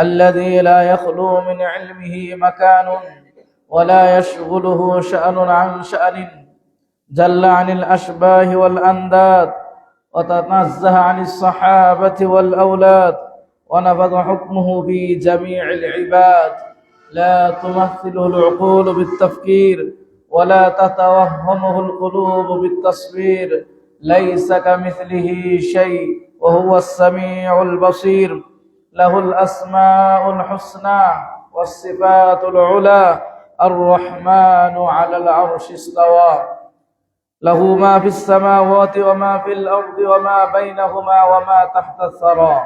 الذي لا يخلو من علمه مكان ولا يشغله شأن عن شأن، جل عن الأشباه والأنداد، وتنزه عن الصحابة والأولاد، ونفذ حكمه في جميع العباد، لا تمثله العقول بالتفكير ولا تتوهمه القلوب بالتصوير، ليس كمثله شيء وهو السميع البصير، له الأسماء الحسنى والصفات العلى، الرحمن على العرش استوى، له ما في السماوات وما في الأرض وما بينهما وما تحت الثرى،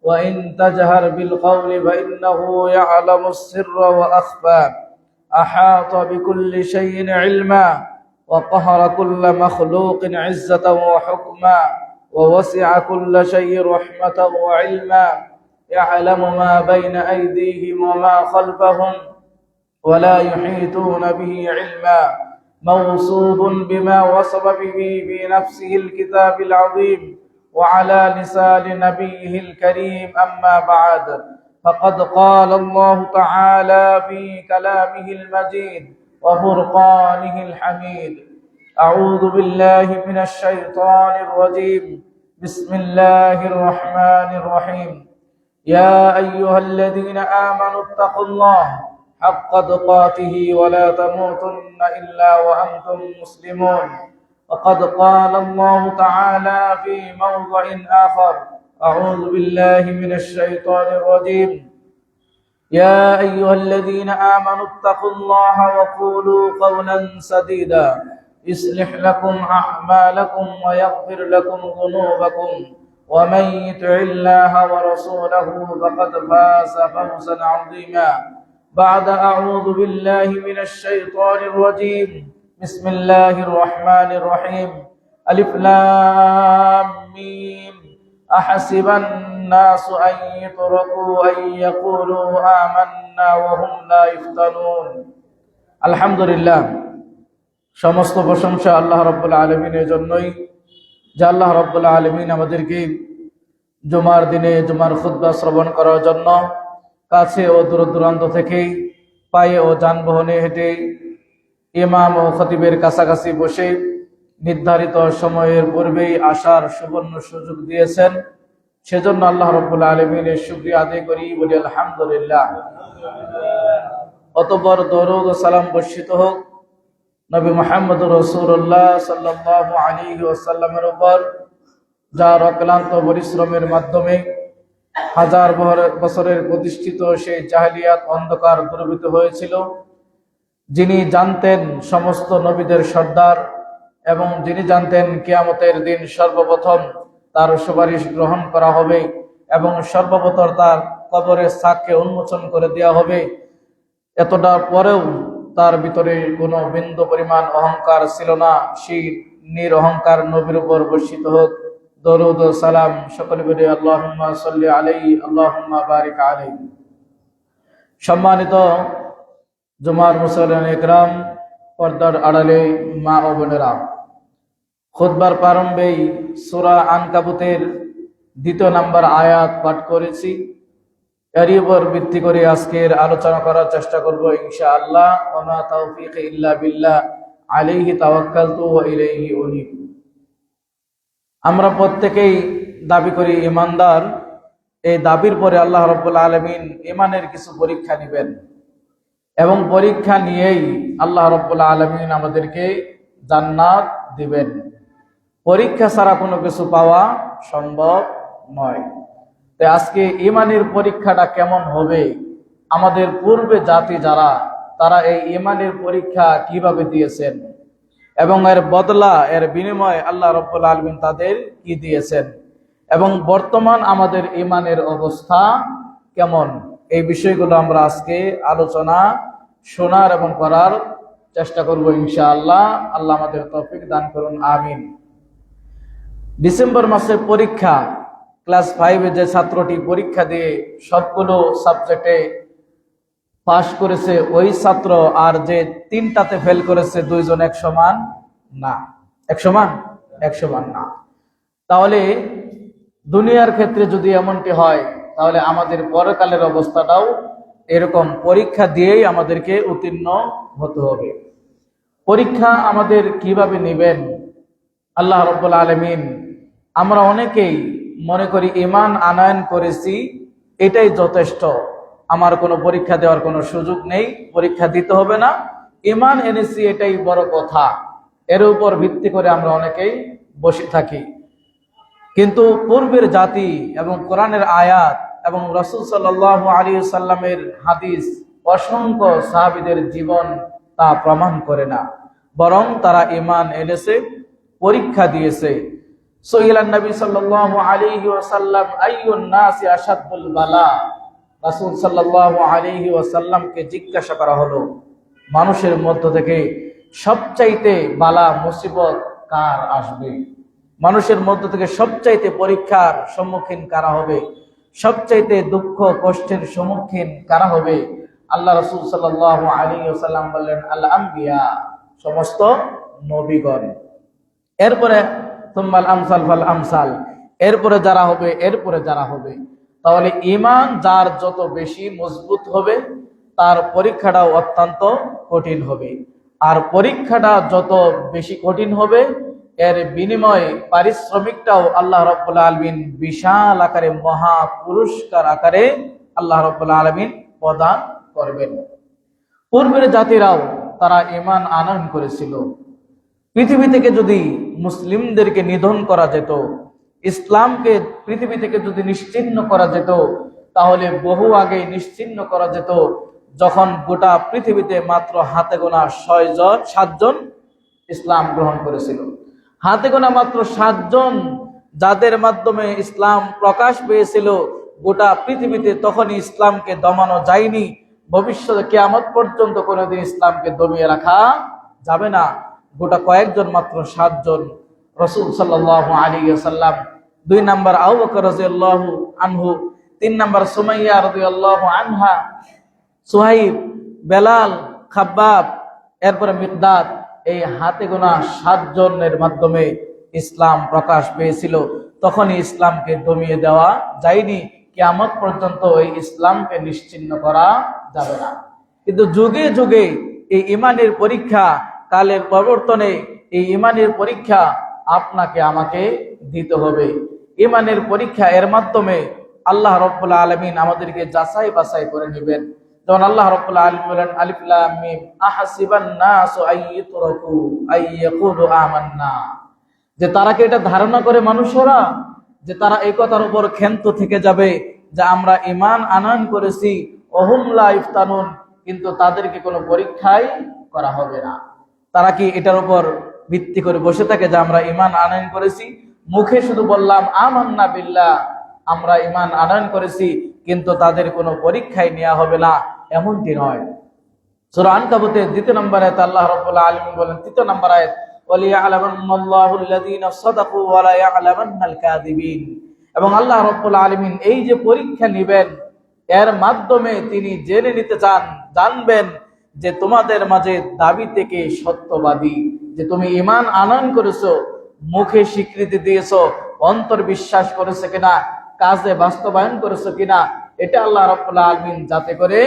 وإن تجهر بالقول فإنه يعلم السر وأخفى، أحاط بكل شيء علما، وقهر كل مخلوق عزة وحكما، ووسع كل شيء رحمة وعلما، يعلم ما بين أيديهم وما خلفهم ولا يحيطون به علما، موصوف بما وصف به في نفسه الكتاب العظيم وعلى لسان نبيه الكريم. أما بعد، فقد قال الله تعالى في كلامه المجيد وفرقانه الحميد: أعوذ بالله من الشيطان الرجيم، بسم الله الرحمن الرحيم. يا أيها الذين آمنوا اتقوا الله حق تقاته ولا تموتن إلا وأنتم مسلمون. وقد قال الله تعالى في موضع آخر: أعوذ بالله من الشيطان الرجيم. يا أيها الذين آمنوا اتقوا الله وقولوا قولا سديدا يصلح لكم أعمالكم ويغفر لكم ذنوبكم، ومن يطع الله ورسوله فقد فاز فوزا عظيما. بعد أعوذ بالله من الشيطان الرجيم، بسم الله الرحمن الرحيم. ألف لام ميم، أحسب الناس أن يتركوا أن يقولوا آمنا وهم لا يفتنون। আলহামদুলিল্লাহ, সমস্ত প্রশংসা আল্লাহ রাব্বুল আলামিনের জন্যই, যে আল্লাহ রাব্বুল আলামিন আমাদেরকে জুমার দিনে জুমার খুতবা শ্রবণ করার জন্য কাছে ও দূর দূরান্ত থেকে পায়ে ও যানবাহনে হেঁটে ইমাম ও খতিবের কাছাকাছি বসে নির্ধারিত সময়ের পূর্বেই আসার সুবর্ণ সুযোগ দিয়েছেন। সেজন্য আল্লাহ রাব্বুল আলামিনের শুকরিয়া আদায় করি, বলি আলহামদুলিল্লাহ। অতঃপর দরুদ ও সালাম বর্ষিত হোক নবী মুহাম্মদ রাসূলুল্লাহ সাল্লাল্লাহু আলাইহি ওয়াসাল্লামের উপর, যার অক্লান্ত পরিশ্রমের মাধ্যমে হাজার বছরের প্রতিষ্ঠিত সেই জাহেলিয়াত অন্ধকার দূরীভূত হয়েছিল, যিনি জানতেন সমস্ত নবীদের সর্দার এবং যিনি জানতেন কিয়ামতের দিন সর্বপ্রথম তার সুপারিশ গ্রহণ করা হবে এবং সর্বপ্রথম তার কবরের ছাককে উন্মোচন করে দেওয়া হবে। এতটা পরেও তার ভিতরে কোনো বিন্দু পরিমাণ অহংকার ছিল না। সেই নিরহংকার নবীর উপর বর্ষিত হোক দরুদ ও সালাম। সকলে বলি আল্লাহুম্মা সাল্লি আলাইহি, আল্লাহুম্মা বারিক আলাইহি। সম্মানিত জুমার মুসল্লিয়ান ইকরাম, পর্দার আড়ালে মা ও বোনেরা, খুতবার প্রারম্ভেই সূরা আনকাবুতের 2 নম্বর আয়াত পাঠ করেছি। এরই উপর ভিত্তি করে আজকের আলোচনা করার চেষ্টা করব ইনশাআল্লাহ। ওয়া মা তাওফীকি ইল্লা বিল্লাহ, আলাইহি তাওয়াক্কালতু ওয়া ইলাইহি উনীব। আমরা প্রত্যেকেই দাবি করি ঈমানদার। এই দাবির পরে আল্লাহ রাব্বুল আলামিন ঈমানের কিছু পরীক্ষা নেবেন এবং পরীক্ষা নিয়েই আল্লাহ রাব্বুল আলামিন আমাদেরকে জান্নাত দিবেন। পরীক্ষা ছাড়া কোনো কিছু পাওয়া সম্ভব নয়। তাই আজকে ঈমানের পরীক্ষাটা কেমন হবে, আমাদের পূর্বে জাতি যারা, তারা এই ঈমানের পরীক্ষা কিভাবে দিয়েছেন এবং এর বদলা, এর বিনিময়ে আল্লাহ রাব্বুল আলামিন তাদের কি দিয়েছেন, এবং বর্তমান আমাদের ঈমানের অবস্থা কেমন, এই বিষয়গুলো আমরা আজকে আলোচনা শোনার এবং করার চেষ্টা করব ইনশাআল্লাহ। আল্লাহ আমাদের তৌফিক দান করুন, আমিন। ডিসেম্বর মাসে পরীক্ষা, ক্লাস 5-এ যে ছাত্রটি পরীক্ষা দিয়ে সবগুলো সাবজেক্টে পাশ করেছে ওই ছাত্র আর যে 3টাতে ফেল করেছে, 2 জন এক সমান না। এক সমান না। তাহলে দুনিয়ার ক্ষেত্রে যদি এমনটি হয়, তাহলে আমাদের পরকালের অবস্থাটাও এরকম পরীক্ষা দিয়েই আমাদেরকে উত্তীর্ণ হতে হবে। পরীক্ষা আমাদের কিভাবে নেবেন? আল্লাহ রাব্বুল আলামিন, আমরা অনেকেই মনে করি ঈমান আনয়ন করেছি এটাই যথেষ্ট, আমার কোনো পরীক্ষা দেওয়ার কোনো সুযোগ নেই, পরীক্ষা দিতে হবে না, ঈমান এনেছি এটাই বড় কথা, এর উপর ভিত্তি করে আমরা অনেকেই বসে থাকি। কিন্তু পূর্বের জাতি এবং কোরআনের আয়াত এবং রাসূল সাল্লাল্লাহু আলাইহি সাল্লামের হাদিস, অসংখ্য সাহাবীদের জীবন তা প্রমাণ করে না, বরং তারা ঈমান এনেছে, পরীক্ষা দিয়েছে। সুইলান নবী সাল্লাল্লাহু আলাইহি ওয়াসাল্লাম আইয়ুন নাসি আশাদ্দুল বালা, রাসূল সাল্লাল্লাহু আলাইহি ওয়াসাল্লামকে জিজ্ঞাসা করা হলো, মানুষের মধ্য থেকে সবচাইতে বালা মুসিবত কার আসবে? মানুষের মধ্য থেকে সবচাইতে পরীক্ষার সম্মুখীন কারা হবে? সবচাইতে দুঃখ কষ্টের সম্মুখীন কারা হবে? আল্লাহ রাসূল সাল্লাল্লাহু আলাইহি ওয়াসাল্লাম বললেন, আল আম্বিয়া, সমস্ত নবীগণ। এরপরে তুম্মাল আমসাল ফাল আমসাল, এরপরে যারা হবে, এরপরে যারা হবে। তাহলে ঈমান যার যত বেশি মজবুত হবে তার পরীক্ষাটাও অত্যন্ত কঠিন হবে, আর পরীক্ষাটা যত বেশি কঠিন হবে এর বিনিময়ে পারিশ্রমিকটাও আল্লাহ রাব্বুল আলামিন বিশাল আকারে, মহা পুরস্কার আকারে আল্লাহ রাব্বুল আলামিন প্রদান করবেন। পূর্বের জাতিরাও তারা ঈমান আনয়ন করেছিল। পৃথিবী থেকে যদি মুসলিমদেরকে নিধন করা যেত, ইসলামকে পৃথিবী থেকে যদি নিশ্চিহ্ন করা যেত, তাহলে বহু আগে নিশ্চিহ্ন করা যেত, যখন গোটা পৃথিবীতে মাত্র হাতে গোনা 7 জন ইসলাম গ্রহণ করেছিল। হাতে গোনা মাত্র 7 জন যাদের মাধ্যমে ইসলাম প্রকাশ পেয়েছিল গোটা পৃথিবীতে, তখনই ইসলামকে দমানো যায়নি। ভবিষ্যতে কিয়ামত পর্যন্ত কোনোদিন ইসলামকে দমিয়ে রাখা যাবে না। গোটা কয়েকজন, মাত্র 7 জন, রাসূল সাল্লাল্লাহু আলাইহি ওয়াসাল্লাম, 2 নাম্বার আবু বকর রাদিয়াল্লাহু আনহু, 3 নাম্বার সুমাইয়া রাদিয়াল্লাহু আনহা, সুহাইব, বেলাল, খাব্বাব, এরপরে মিকদাদ। এই হাতে গোনা 7 জনের মাধ্যমে ইসলাম প্রকাশ পেয়েছিল। তখনই ইসলামকে দমিয়ে দেওয়া যায়নি, কিয়ামত পর্যন্ত এই ইসলামকে নিশ্চিহ্ন করা যাবে না। কিন্তু যুগে যুগে এই ঈমানের পরীক্ষা, কালের পরিবর্তনে এই ঈমানের পরীক্ষা আপনাকে আমাকে দিতে হবে। ঈমানের পরীক্ষা, এর মাধ্যমে আল্লাহ রাব্বুল আলামিন আমাদেরকে যাচাই বাছাই করে নেবেন। যেমন আল্লাহ রাব্বুল আলামিন বলেন, আলিফ লাম মিম, আহাসিবান নাসু আইয়ুতরাকু আইয়াকুলু আমান্না, যে তারা কি এটা ধারণা করে মানুষেরা যে তারা এই কথার উপর ক্ষান্ত থেকে যাবে যে আমরা ঈমান আনয়ন করেছি, ওহুম লা ইফতানুন, কিন্তু তাদেরকে কোনো পরীক্ষাই করা হবে না। তারা কি এটার উপর ভিত্তি করে বসে থাকে যে আমরা ঈমান আনয়ন করেছি, মুখে শুধু বললাম আমান্না বিল্লাহ, আমরা ঈমান আনয়ন করেছি, কিন্তু তাদের কোনো পরীক্ষাই নেওয়া হবে না, এমনটি নয়। সূরা আনকাবুতের 2 নম্বর আয়াতে আল্লাহ রাব্বুল আলামিন বলেন, 3 নম্বর আয়াত, ওয়ালিয়া'লামান্নাল্লাহুল্লাযীনা সাদাকু ওয়া লা ইয়া'লামান্নাল কাযিবিন, এবং আল্লাহ রাব্বুল আলামিন এই যে পরীক্ষা নেবেন এর মাধ্যমে তিনি জেনে নিতে চান, জানবেন যে তোমাদের মাঝে দাবি থেকে সত্যবাদী, যে তুমি ঈমান আনয়ন করেছো, মুখে স্বীকৃতি দিয়েছো, অন্তর বিশ্বাস করেছো কিনা, কাজে বাস্তবায়ন করেছো কিনা, এটা আল্লাহ রাব্বুল আলামিন যাতে করে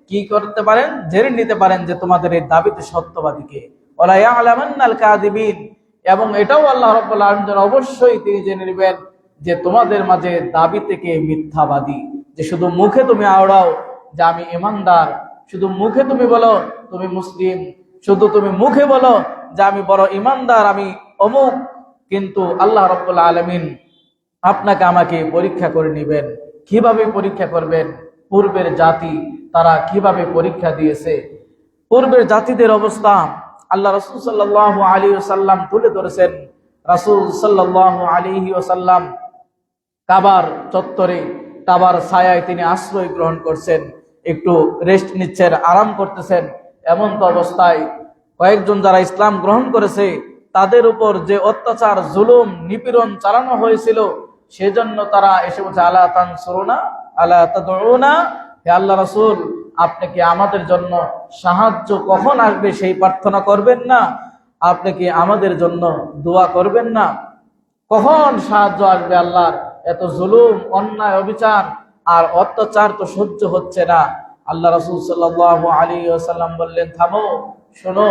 কি করতে পারেন, জেনে নিতে পারেন যে তোমাদের এই দাবিতে সত্যবাদী কে। ওয়ালা ইয়া'লামান্নাল কাযিবিন, এবং এটাও আল্লাহ রাব্বুল আলামিন অবশ্যই তিনি জেনে নেবেন যে তোমাদের মাঝে দাবি থেকে মিথ্যাবাদী, যে শুধু মুখে তুমি আওড়াও যে আমি ঈমানদার, শুধু মুখে তুমি বলো তুমি মুসলিম, শুধু তুমি মুখে বলো যে আমি বড় ঈমানদার, আমি অমুক, কিন্তু আল্লাহ রাব্বুল আলামিন আপনাকে আমাকে পরীক্ষা করে নেবেন। কিভাবে পরীক্ষা করবেন? পূর্বের জাতি তারা কিভাবে পরীক্ষা দিয়েছে, পূর্বের জাতিদের অবস্থা আল্লাহ রাসূল সাল্লাল্লাহু আলাইহি ওয়াসাল্লাম তুলে ধরেছেন। রাসূল সাল্লাল্লাহু আলাইহি ওয়াসাল্লাম কাবার চত্বরে, কাবার ছায়ায় তিনি আশ্রয় গ্রহণ করছেন, একটু রেস্ট নিচ্ছেন, আরাম করতেছেন। এমন তো অবস্থায় কয়েকজন যারা ইসলাম গ্রহণ করেছে তাদের উপর যে অত্যাচার, জুলুম, নিপীড়ন চালানো হয়েছিল, সেজন্য তারা এসে বলছে, আলা তানসুরুনা আলা তাদউনা, হে আল্লাহ রাসূল, আপনি কি আমাদের জন্য সাহায্য কখন আসবে সেই প্রার্থনা করবেন না? আপনি কি আমাদের জন্য দোয়া করবেন না? কখন সাহায্য আসবে আল্লাহর? এত জুলুম, অন্যায়, অবিচার আর অত্যাচার তো সহ্য হচ্ছে না। আল্লাহ রাসূল সাল্লাল্লাহু আলাইহি ওয়াসাল্লাম বললেন, থামো, শোনো,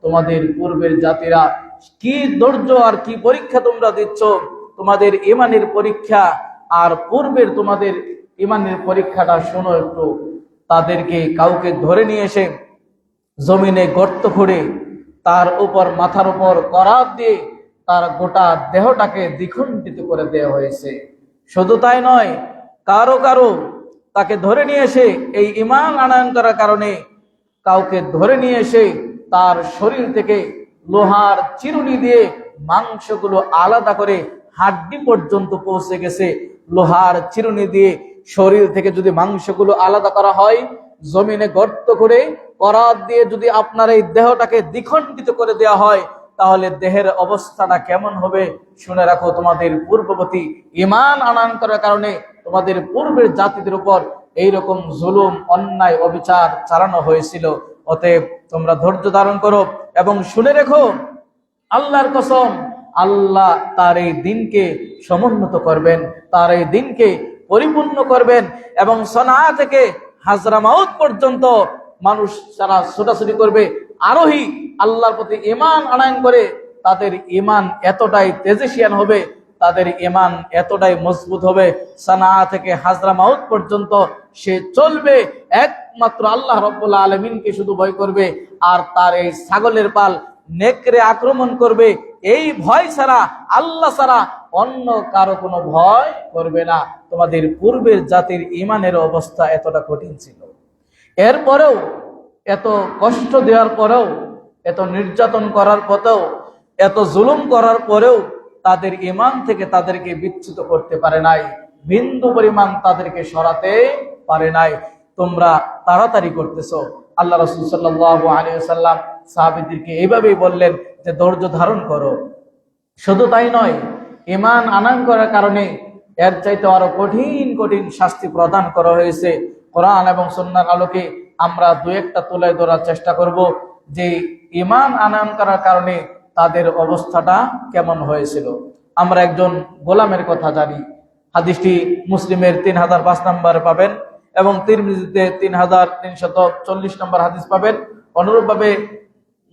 তোমাদের পূর্বের জাতিরা কি ধৈর্য আর কি পরীক্ষা তোমরা দিচ্ছ, তোমাদের ঈমানের পরীক্ষা আর পূর্বের তোমাদের ঈমানের পরীক্ষাটা শোনো একটু। তাদেরকে কাউকে ধরে নিয়ে এসে জমিনে গর্ত করে তার উপর মাথার উপর করাত দিয়ে তার গোটা দেহটাকে দ্বিখণ্ডিত করে দেওয়া হয়েছে। শুধু তাই নয়, কারো কারো তাকে ধরে নিয়ে এসে এই ঈমান আনয়ন করার কারণে কাউকে ধরে নিয়ে এসে তার শরীর থেকে লোহার চিরুনি দিয়ে মাংসগুলো আলাদা করে হাড্ডি পর্যন্ত পৌঁছে গেছে। লোহার চিরুনি দিয়ে শরীর থেকে যদি মাংসগুলো আলাদা করা হয়, জমিনে গর্ত করে করাত দিয়ে যদি আপনার এই দেহটাকে দ্বিখণ্ডিত করে দেওয়া হয়, তাহলে দেহের অবস্থাটা কেমন হবে শুনে রাখো। তোমাদের পূর্ববর্তী ঈমান আনয়ন করার কারণে তোমাদের পূর্বের জাতিদের উপর এইরকম জুলুম, অন্যায়, অবিচার চালানো হয়েছিল। অতএব তোমরা ধৈর্য ধারণ করো এবং শুনে রেখো, আল্লাহর কসম, আল্লাহ তার এই দিনকে সমুন্নত করবেন, তার এই দিনকে পরিপূর্ণ করবেন। এবং সনা থেকে হাজরামাউত পর্যন্ত মানুষ যারা ছোটাছুটি করবে, আরোহী আল্লাহর প্রতি ঈমান আনয়ন করে, তাদের ঈমান এতটাই তেজস্বিয়ান হবে, তাদের ঈমান এতটাই মজবুত হবে, সানা থেকে হাজরামাউত পর্যন্ত সে চলবে, একমাত্র আল্লাহ রাব্বুল আলামিনকে শুধু ভয় করবে। আর তার এই ছাগলের পাল নেকড়ে আক্রমণ করবে, এই ভয় ছাড়া, আল্লাহ ছাড়া অন্য কারো কোনো ভয় করবে না। তোমাদের পূর্বের জাতির ঈমানের অবস্থা এতটা কঠিন ছিল, এরপরেও, এত কষ্ট দেওয়ার পরেও, এত নির্যাতন করার পরেও, এত জুলুম করার পরেও তাদের ঈমান থেকে তাদেরকে বিচ্যুত করতে পারে নাই, বিন্দু পরিমাণ তাদেরকে সরাতে পারে নাই। তোমরা তাড়াতাড়ি করতেছো। আল্লাহ রাসূল সাল্লাল্লাহু আলাইহি ওয়াসাল্লাম সাহাবীদেরকে এইভাবেই বললেন যে ধৈর্য ধারণ করো। শুধু তাই নয়, ঈমান আনয়ন করার কারণে এর চাইতে আরো কঠিন কঠিন শাস্তি প্রদান করা হয়েছে। কোরআন এবং সুন্নাহর আলোকে আমরা দু একটা তুলে ধরার চেষ্টা করব যে ঈমান আনয়ন করার কারণে তাদের অবস্থাটা কেমন হয়েছিল। আমরা একজন গোলামের কথা জানি। হাদিসটি মুসলিমের 3005 নম্বরে পাবেন এবং তিরমিজিতে 3340 নম্বর হাদিস পাবেন। অনুরূপভাবে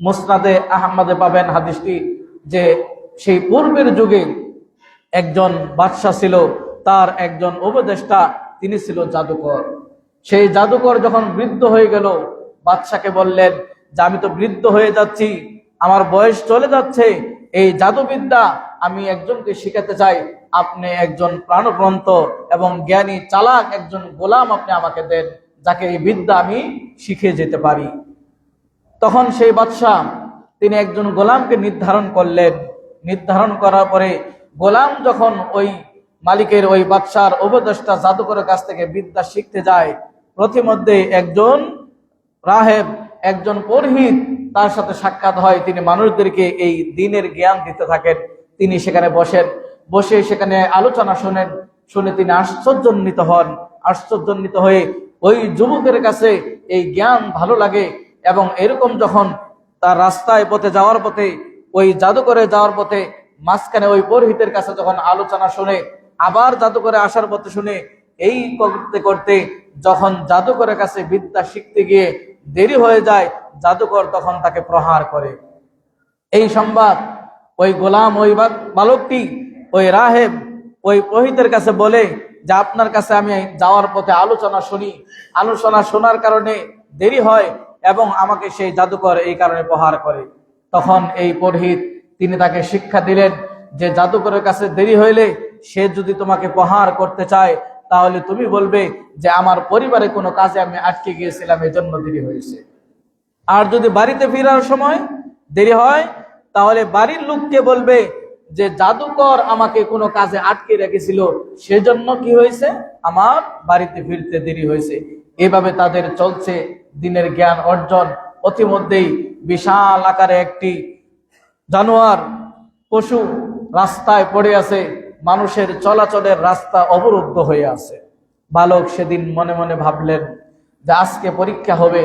মুসনাদে আহমদে পাবেন হাদিসটি, যে সেই পূর্বের যুগে একজন বাদশা ছিল, তার একজন উপদেষ্টা, তিনি ছিল জাদুকর। সেই জাদুকর যখন বৃদ্ধ হয়ে গেল, বাদশাকে বললেন যে আমি তো বৃদ্ধ হয়ে যাচ্ছি, আমার বয়স চলে যাচ্ছে, এই জাদুবিদ্যা আমি একজনকে শিখাতে চাই, আপনি একজন প্রাণবন্ত এবং জ্ঞানী চালাক একজন গোলাম আপনি আমাকে দেন, যাকে এই বিদ্যা আমি শিখে যেতে পারি। তখন সেই বাদশাহ তিনি একজন গোলামকে নির্ধারণ করলেন। নির্ধারণ করার পরে গোলাম যখন ওই মালিকের, ওই বাদশার উপদেষ্টা জাদুকরের কাছ থেকে বিদ্যা শিখতে যায়, প্রতিমধ্যে একজন রাহেব, একজন পুরোহিত তার সাথে সাক্ষাৎ হয়। তিনি মানুষদেরকে এই দ্বীনের জ্ঞান দিতে থাকেন। তিনি সেখানে বসেন, বসে সেখানে আলোচনা শোনেন। শুনে তিনি আশ্চর্যান্বিত হন। আশ্চর্যান্বিত হয়ে ওই যুবকের কাছে এই জ্ঞান ভালো লাগে এবং এরকম যখন তার রাস্তায় পথে যাওয়ার পথে, ওই জাদুঘরে যাওয়ার পথে মাঝখানে ওই পুরোহিতের কাছে যখন আলোচনা শুনে, আবার জাদুঘরে আসার পথে শুনে, এই করতে করতে যখন জাদুঘরের কাছে বিদ্যা শিখতে গিয়ে দেরি হয়ে যায়, জাদুকর তখন তাকে প্রহার করে। এই সংবাদ ওই গোলাম, ওই বালকটি, ওই রাহেব ওই পুরোহিতের কাছে বলে যে আপনার কাছে আমি যাওয়ার পথে আলোচনা শুনি, আলোচনা শোনার কারণে দেরি হয় এবং আমাকে সেই জাদুকর এই কারণে প্রহার করে। তখন এই পুরোহিত তিনি তাকে শিক্ষা দিলেন যে জাদুকরের কাছে দেরি হইলে সে যদি তোমাকে প্রহার করতে চায়, তাহলে তুমি বলবে যে আমার পরিবারে কোনো কাজে আমি আটকে গিয়েছিলাম, এজন্য দেরি হয়েছে। আর যদি বাড়িতে ফেরার সময় দেরি হয়, তাহলে বাড়ির লোককে বলবে যে জাদুকর আমাকে কোনো কাজে আটকে রেখেছিল, সেজন্য কি হয়েছে, আমার বাড়িতে ফিরতে দেরি হয়েছে। এভাবে তাদের চলছে দিনের জ্ঞান অর্জন। অতিমধ্যেই বিশাল আকারে একটি জানোয়ার, পশু রাস্তায় পড়ে আছে, মানুষের চলাচলের রাস্তা অবরুদ্ধ হয়ে আছে। বালক সেদিন মনে মনে ভাবলেন যে আজকে পরীক্ষা হবে,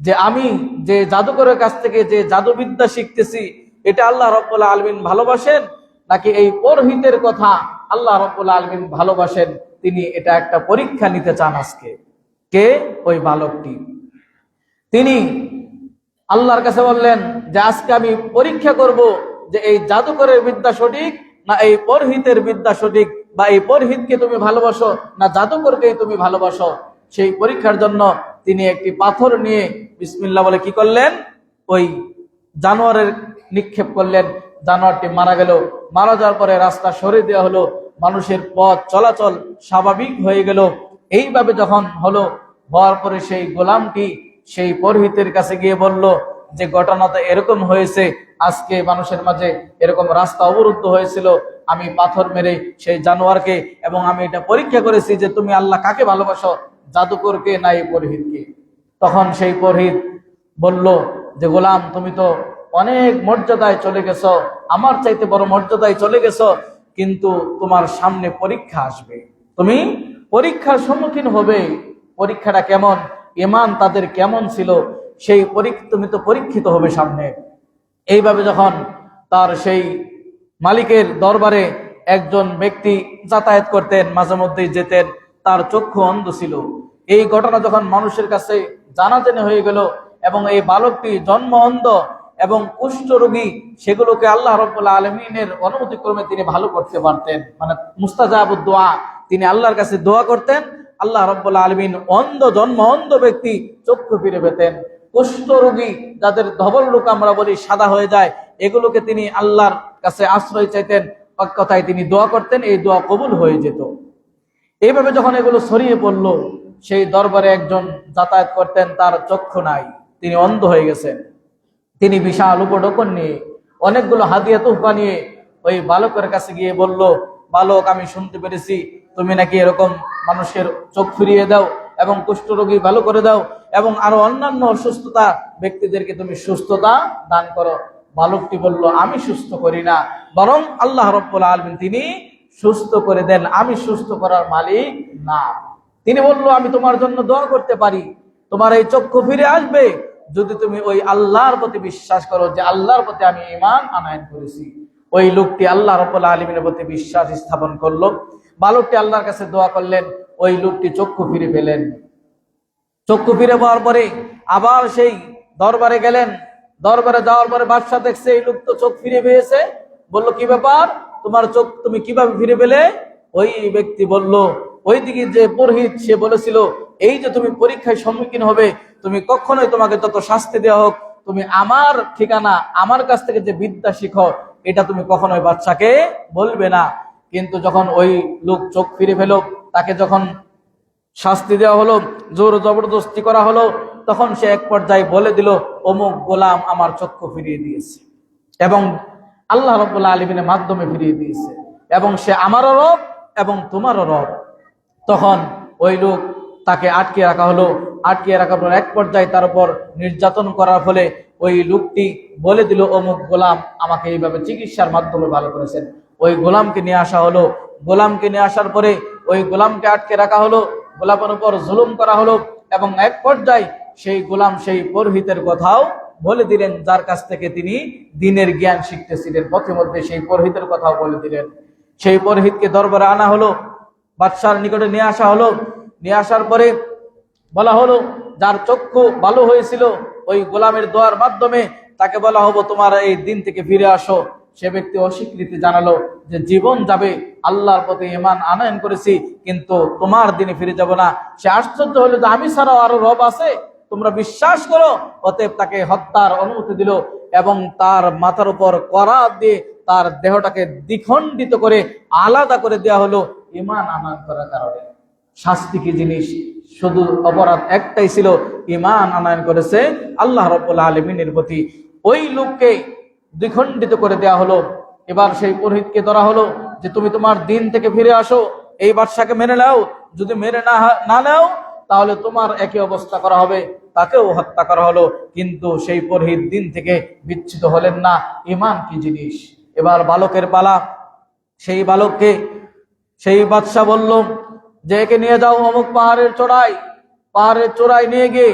যে আমি যে জাদুকরের কাছ থেকে যে জাদুবিদ্যা শিখতেছি, এটা আল্লাহ রাব্বুল আলামিন ভালোবাসেন নাকি এই পুরোহিতের কথা আল্লাহ রাব্বুল আলামিন ভালোবাসেন। তিনি এটা একটা পরীক্ষা নিতে চান আজকে। কে? ওই বালকটি। তিনি আল্লাহর কাছে বললেন যে আজকে আমি পরীক্ষা করব যে এই জাদুকরের বিদ্যা সঠিক না এই পরহিতের বিদ্যা সঠিক, বা এই পরহিতকে তুমি ভালোবাসো না জাদুকরকেই তুমি ভালোবাসো। সেই পরীক্ষার জন্য তিনি একটি পাথর নিয়ে বিসমিল্লাহ বলে কি করলেন, ওই জানোয়ারের নিক্ষেপ করলেন। জানোয়ারটি মারা গেল। মারা যাওয়ার পরে রাস্তা সরিয়ে দেওয়া হলো, মানুষের পথ চলাচল স্বাভাবিক হয়ে গেল। এইভাবে যখন হলো, হওয়ার পরে সেই গোলামটি সেই পরহিতের কাছে গিয়ে বলল যে ঘটনা তো এরকম হয়েছে, আজকে মানুষের মাঝে এরকম রাস্তা অবরুদ্ধ হয়েছিল, আমি পাথর মেরে সেই জানোয়ারকে, এবং আমি এটা পরীক্ষা করেছি যে তুমি আল্লাহ কাকে ভালোবাসো, জাদুকরকে না এই পরহিতকে। তখন সেই পরহিত বলল যে গোলাম, তুমি তো অনেক মর্যাদায় চলে গেছো, আমার চাইতে বড় মর্যাদায় চলে গেছো, কিন্তু তোমার সামনে পরীক্ষা আসবে, তুমি পরীক্ষার সম্মুখীন হবে। পরীক্ষাটা কেমন, ঈমান তাদের কেমন ছিল, সেই তুমি তো পরীক্ষিত হবে সামনে। এইভাবে যখন তার সেই মালিকের দরবারে একজন ব্যক্তি যাতায়াত করতেন, মাঝে মধ্যেই যেতেন, তার চক্ষু অন্ধ ছিল। এই ঘটনা যখন মানুষের কাছে জানাজানি হয়ে গেল, এবং এই বালকটি জন্ম অন্ধ এবং কুষ্ঠ রোগী, সেগুলোকে আল্লাহ রাব্বুল আলামিনের অনুমতিক্রমে তিনি ভালো করতে পারতেন, মানে মুস্তাজাবুদ দোয়া, তিনি আল্লাহর কাছে দোয়া করতেন, আল্লাহ রাব্বুল আলামিন অন্ধ জন্ম অন্ধ ব্যক্তি চক্ষু ফিরে পেতেন। কুষ্ঠ রোগী, যাদের ধবল রোগ আমরা বলি সাদা হয়ে যায়, এগুলোকে তিনি আল্লাহর কাছে আশ্রয় চাইতেন, এক কথায় তিনি দোয়া করতেন, এই দোয়া কবুল হয়ে যেত। এইভাবে যখন এগুলো ছড়িয়ে পড়লো, সেই দরবারে একজন যাতায়াত করতেন, তার চক্ষু নাই, তিনি অন্ধ হয়ে গেছেন। তিনি বিশাল উপঢৌকন নিয়ে, অনেকগুলো হাদিয়া তোহফা নিয়ে ওই বালকের কাছে গিয়ে বলল, বালক, আমি শুনতে পেরেছি তুমি নাকি এরকম মানুষের চোখ ফিরিয়ে দাও এবং কুষ্ঠরোগী ভালো করে দাও, এবং আরো অন্যান্য অসুস্থতা ব্যক্তিদেরকে তুমি সুস্থতা দান করো। বালকটি বলল, আমি সুস্থ করি না, বরং আল্লাহ রাব্বুল আলামিন তিনি সুস্থ করে দেন, আমি সুস্থ করার মালিক না। তিনি বলল, আমি তোমার জন্য দোয়া করতে পারি, তোমার এই চক্ষু ফিরে আসবে যদি তুমি ওই আল্লাহর প্রতি বিশ্বাস করো যে আল্লাহর প্রতি আমি ঈমান আনয়ন করেছি। ওই লোকটি আল্লাহ রাব্বুল আলামিনের প্রতি বিশ্বাস স্থাপন করলো। বালকটি আল্লাহর কাছে দোয়া করলেন, ওই লোকটি চক্ষু ফিরে পেলেন। চক্ষু ফিরে পাওয়ার পরে আবার সেই দরবারে গেলেন। দরবারে যাওয়ার পরে বাদশা দেখছে এই লোক তো চোখ ফিরে পেয়েছে। বলল, কি ব্যাপার, তোমার চোখ তুমি কিভাবে ফিরে পেলে? ওই ব্যক্তি বলল, ওইদিকে যে পুরোহিত, সে বলেছিল এই যে তুমি পরীক্ষায় সম্মুখীন হবে, তুমি কখনোই, তোমাকে যত শাস্তি দেওয়া হোক, তুমি আমার ঠিকানা, আমার কাছ থেকে যে বিদ্যা শিখো, এটা তুমি কখনোই বাদশাকে বলবে না। কিন্তু যখন ওই লোক চোখ ফিরে পেল, তাকে যখন শাস্তি দেওয়া হলো, জোর জবরদস্তি করা হলো, তখন সে এক পর্যায়ে বলে দিল, অমুক গোলাম আমার চক্ষু ফিরিয়ে দিয়েছে, এবং আল্লাহ রাব্বুল আলামিনের মাধ্যমে ফিরিয়ে দিয়েছে, এবং সে আমারও রব এবং তোমারও রব। তখন ওই লোক, তাকে আটকে রাখা হলো। আটকে রাখার পর এক পর্যায়ে তার উপর নির্যাতন করার ফলে ওই লোকটি বলে দিল, অমুক গোলাম আমাকে এইভাবে চিকিৎসার মাধ্যমে ভালো করেছেন। ওই গোলামকে নিয়ে আসা হলো। গোলামকে নিয়ে আসার পরে ওই গোলামকে আটকে রাখা হলো, গোলামের উপর জুলুম করা হলো, এবং এক পর্যায়ে সেই গোলাম সেই পুরোহিতের কথাও বলে দিলেন, যার কাছ থেকে তিনি দ্বীনের জ্ঞান শিখতেছিলেন। পথে মধ্যে সেই পুরোহিতের কথাও বলে দিলেন। সেই পুরোহিতকে দরবারে আনা হলো, বাদশার নিকটে নিয়ে আসা হলো। নিয়ে আসার পরে বলা হলো, যার চক্ষু ভালো হয়েছিল ওই গোলামের দোয়ার মাধ্যমে, তাকে বলা হলো, তোমার এই দিন থেকে ফিরে আসো। সে ব্যক্তি অস্বীকৃতি জানালো যে জীবন যাবে, আল্লাহর প্রতি ঈমান আনয়ন করেছি, কিন্তু তোমার দিনে ফিরে যাব না। সে আশ্চর্য হলো যে আমি ছাড়াও আরো রব আছে, তোমরা বিশ্বাস করো। অতএব তাকে হত্যার অনুমতি দিল, এবং তার মাথার উপর করাত দিয়ে তার দেহটাকে দ্বিখণ্ডিত করে আলাদা করে দেওয়া হলো ঈমান আনয়ন করার কারণে। শাস্তি কি জিনিস, শুধু অপরাধ একটাই ছিল, ঈমান আনয়ন করেছে আল্লাহ রাব্বুল আলামিনের প্রতি। ওই লোককে দ্বিখণ্ডিত করে দেওয়া হলো। এবার সেই পুরোহিতকে ধরা হলো যে তুমি তোমার দিন থেকে ফিরে আসো, এই বাদশাকে মেনে নাও, যদি মেনে না নাও তাহলে তোমার একই অবস্থা করা হবে। তাকেও হত্যা করা হলো, কিন্তু সেই পুরোহিত দিন থেকে বিচ্যুত হলেন না। ঈমান কি জিনিস। এবার বালকের পালা। সেই বালককে সেই বাদশা বলল যে একে নিয়ে যাও অমুক পাহাড়ের চূড়ায়। পাহাড়ের চূড়ায় নিয়ে গিয়ে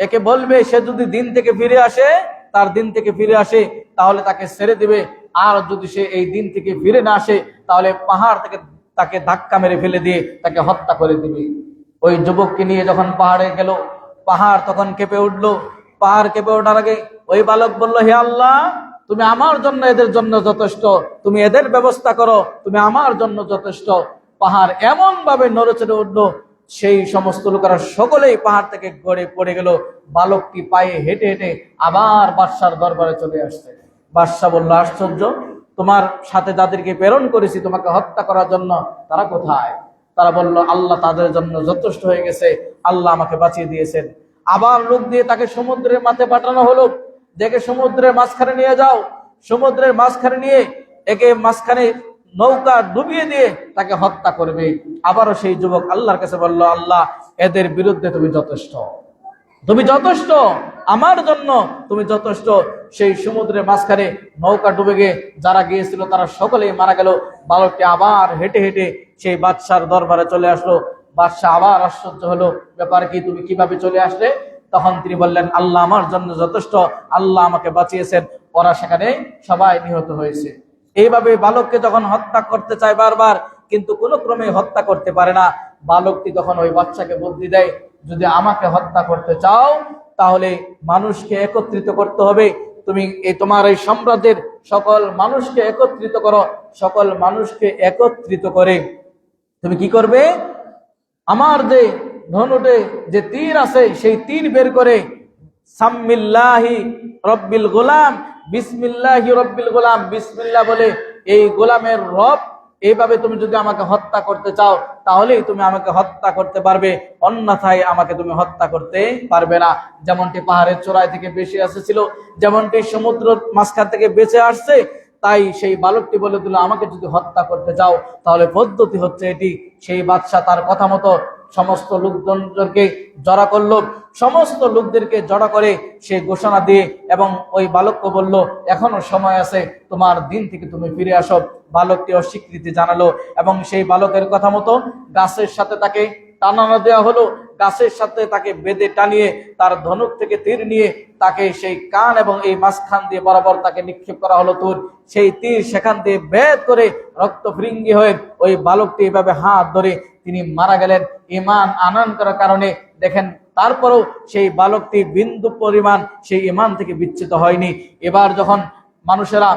একে বলবে, সে যদি দিন থেকে ফিরে আসে, তার দিন থেকে ফিরে আসে, তাহলে তাকে ছেড়ে দিবে, আর যদি সে এই দিন থেকে ফিরে না আসে, তাহলে পাহাড় থেকে তাকে ধাক্কা মেরে ফেলে দিয়ে তাকে হত্যা করে দিবে। ওই যুবককে নিয়ে যখন পাহাড়ে গেল, পাহাড় তখন কেঁপে উঠলো। পাহাড় কেঁপে ওঠার আগে ওই বালক বলল, হে আল্লাহ, তুমি আমার জন্য এদের জন্য যথেষ্ট, তুমি এদের ব্যবস্থা করো, তুমি আমার জন্য যথেষ্ট। পাহাড় এমন ভাবে নড়েচড়ে উঠলো, সেই সমস্ত লোকেরা সকলেই পাহাড় থেকে গড়ে পড়ে গেল। বালকটি পায়ে হেঁটে হেঁটে আবার বাদশার দরবারে চলে আসছে। বাদশা বলল, আশ্চর্য, তোমার সাথে যাদেরকে প্রেরণ করেছি তোমাকে হত্যা করার জন্য, তারা কোথায়? তারা বলল, আল্লাহ তাদের জন্য যথেষ্ট হয়ে গেছে, আল্লাহ আমাকে বাঁচিয়ে দিয়েছেন। আবার লোক দিয়ে তাকে সমুদ্রের মাঝে পাঠানো হলো, দেখে সমুদ্রের মাঝখানে নিয়ে যাও। সমুদ্রের মাঝখানে নিয়ে একে মাঝখানে নৌকা ডুবিয়ে দিয়ে তাকে হত্যা করবে। আবারও সেই যুবক আল্লাহর কাছে বলল, আল্লাহ, এদের বিরুদ্ধে তুমি যথেষ্ট, তুমি যথেষ্ট, আমার জন্য তুমি যথেষ্ট। সেই সমুদ্রের মাঝখানে নৌকা ডুবে গিয়ে যারা গিয়েছিল তারা সকলেই মারা গেল। বালকটি আবার হেঁটে হেঁটে সেই বাদশার দরবারে চলে আসলো। বাদশা আবার আশ্চর্য হলো, ব্যাপার কি, তুমি কিভাবে চলে আসলে? তখন তিনি বললেন, আল্লাহ আমার জন্য যথেষ্ট, আল্লাহ আমাকে বাঁচিয়েছেন। ওরা সেখানে সবাই নিহত হয়েছে। এইভাবে বালককে যখন হত্যা করতে চায় বারবার, কিন্তু কোনো ক্রমে হত্যা করতে পারে না। বালকটি তখন ওই বাচ্চাকে বুদ্ধি দেয়, যদি আমাকে হত্যা করতে চাও তাহলে মানুষকে একত্রিত করতে হবে। তুমি তোমার এই সাম্রাজ্যের সকল মানুষকে একত্রিত করো। সকল মানুষকে একত্রিত করে তুমি কি করবে? আমার যে ধনুটে যে তীর আছে সেই তীর বের করে সাম্মিল্লাহি রব্বিল গোলাম, বিসমিল্লাহি রব্বিল গোলাম, বিসমিল্লাহ বলে এই গোলামের রব, এইভাবে তুমি যদি আমাকে হত্যা করতে চাও তাহলেই তুমি আমাকে হত্যা করতে পারবে, অন্যথায় আমাকে তুমি হত্যা করতে পারবে না। যেমনটি পাহাড়ের চূড়ায় থেকে বেঁচে এসেছিল, যেমনটি সমুদ্র মাঝখান থেকে বেঁচে আসছে, তাই সেই বালকটি বলে দিল, আমাকে যদি হত্যা করতে চাও তাহলে পদ্ধতি হচ্ছে এটি। সেই বাদশা তার কথা মতো সমস্ত লোকজনকে জড়া করলো। সমস্ত লোকদেরকে জড়া করে সে ঘোষণা দিয়ে এবং ওই বালককে বলল, এখনো সময় আছে, তোমার দিন থেকে তুমি ফিরে আসো। বালকটি অস্বীকৃতি জানালো এবং সেই বালকের কথা মতো গাছের সাথে তাকে টানানো দেওয়া হলো। গাছের সাথে তাকে বেঁধে টানিয়ে তার ধনুক থেকে তীর নিয়ে তাকে সেই কান এবং এই মাঝখান দিয়ে বরাবর তাকে নিক্ষেপ করা হলো তীর। সেই তীর সেখান দিয়ে ভেদ করে রক্তভৃঙ্গি হয়ে ওই বালকটি এভাবে হাত ধরে তিনি মারা গেলেন। ঈমান আনয়ন করার কারণে দেখেন, তারপরেও সেই বালকটি বিন্দু পরিমাণ সেই ঈমান থেকে বিচ্যুত হয়নি। এবার যখন মানুষেরা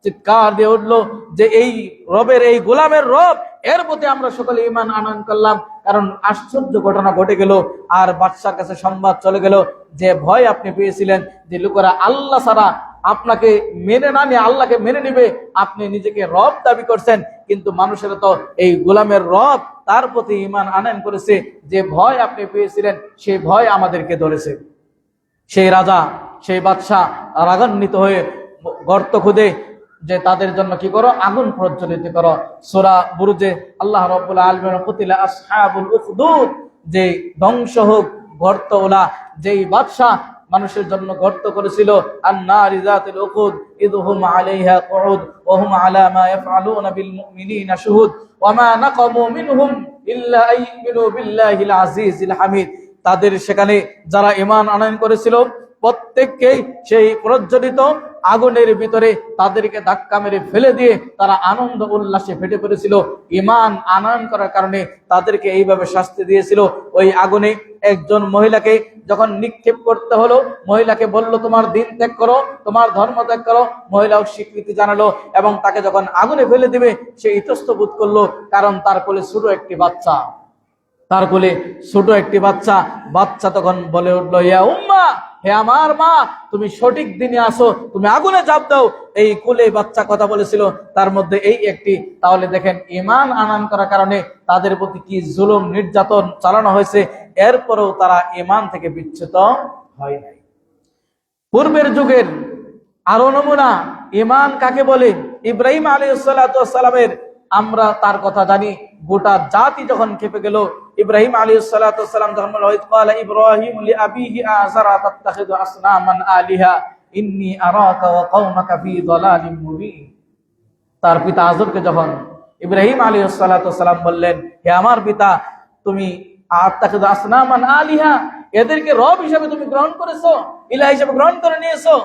চিৎকার দিয়ে উঠলো যে এই রবের, এই গোলামের রব, এর প্রতি আমরা সকলে ঈমান আনয়ন করলাম, কারণ আশ্চর্য ঘটনা ঘটে গেল। আর বাদশার কাছে সংবাদ চলে গেল যে ভয় আপনি পেয়েছিলেন যে লোকেরা আল্লাহ ছাড়া আপনাকে মেনে না নিয়ে আল্লাহকে মেনে নিবে, আপনি নিজেকে রব দাবি করছেন, কিন্তু মানুষেরা তো এই গোলামের রব, তার প্রতি ঈমান আনয়ন করেছে। যে ভয় আপনি পেয়েছিলেন সেই ভয় আমাদেরকে ধরেছে। সেই রাজা, সেই বাদশা রাগান্বিত হয়ে গর্ত খুদে যে তাদের জন্য কি করো, আগুন প্রজ্বলিত করো। সূরা বুরুজে আল্লাহ রাব্বুল আলামিন কুতিলা আসহাবুল উখদুদ, যে ধ্বংস হোক গর্তওয়ালা যেই বাদশা মানুষের জন্য গর্ত করেছিল, আন-নারি যাতিল উকুদ ইদহুম আলাইহা কুউদ ওয়া হুম আলা মা ইয়াফআলুনা বিল মুমিনিনা শুহুদ ওয়া মা নাকামু মিনহুম ইল্লা আইয়ুমিনু বিল্লাহিল আজিজিল হামিদ। তাদের সেখানে যারা ঈমান আনয়ন করেছিল প্রত্যেককেই সেই প্রজ্বলিত আগুনের ভিতরে তাদেরকে ধাক্কা মেরে ফেলে দিয়ে তারা আনন্দ উল্লাসে ফেটে পড়েছিল। ঈমান আনয়ন করার কারণে তাদেরকে এইভাবে শাস্তি দিয়েছিল। ওই আগুনে একজন মহিলাকে যখন নিক্ষেপ করতে হলো, মহিলাকে বলল, তোমার দিন ত্যাগ করো, তোমার ধর্ম ত্যাগ করো। মহিলাও স্বীকৃতি জানালো এবং তাকে যখন আগুনে ফেলে দিবে সে ইতস্ত বোধ করলো, কারণ তার কোলে ছোট একটি বাচ্চা, তার কোলে ছোট একটি বাচ্চা। বাচ্চা তখন বলে উঠলো, ইয়া উম্মা, হে আমার মা, তুমি সঠিক দিনে আসো, তুমি আগুনে ঝাঁপ দাও। এই কোলে বাচ্চা কথা বলেছিল, তার মধ্যে এই একটি। তাহলে দেখেন, ঈমান আনয়ন করার কারণে তাদের প্রতি কি জুলুম নির্যাতন চালানো হয়েছে, এরপরেও তারা ঈমান থেকে বিচ্যুত হয় নাই। পূর্বের যুগের আরো নমুনা ঈমান কাকে বলে, ইব্রাহিম আলাইহিস সালাতু ওয়াস সালামের আমরা তার কথা জানি। গোটা জাতি যখন খেপে গেল, ইব্রাহিম আলাইহিস সালাতু ওয়াস সালাম যখন বলল, ক্বালা ইব্রাহিম লিআবিহি আযারা তাত্তাখিযু আসনামান আলিহা ইন্নী আরাকা ওয়া কওমাকা ফি যালালিম মুবিন। তার পিতা আযরকে যখন ইব্রাহিম আলাইহিস সালাতু ওয়াস সালাম বললেন, হে আমার পিতা, তুমি আত্তাখিযু আসনামান আলিহা, এদেরকে রব হিসেবে তুমি গ্রহণ করেছো, ইলাহ হিসেবে গ্রহণ করে নিয়েছো।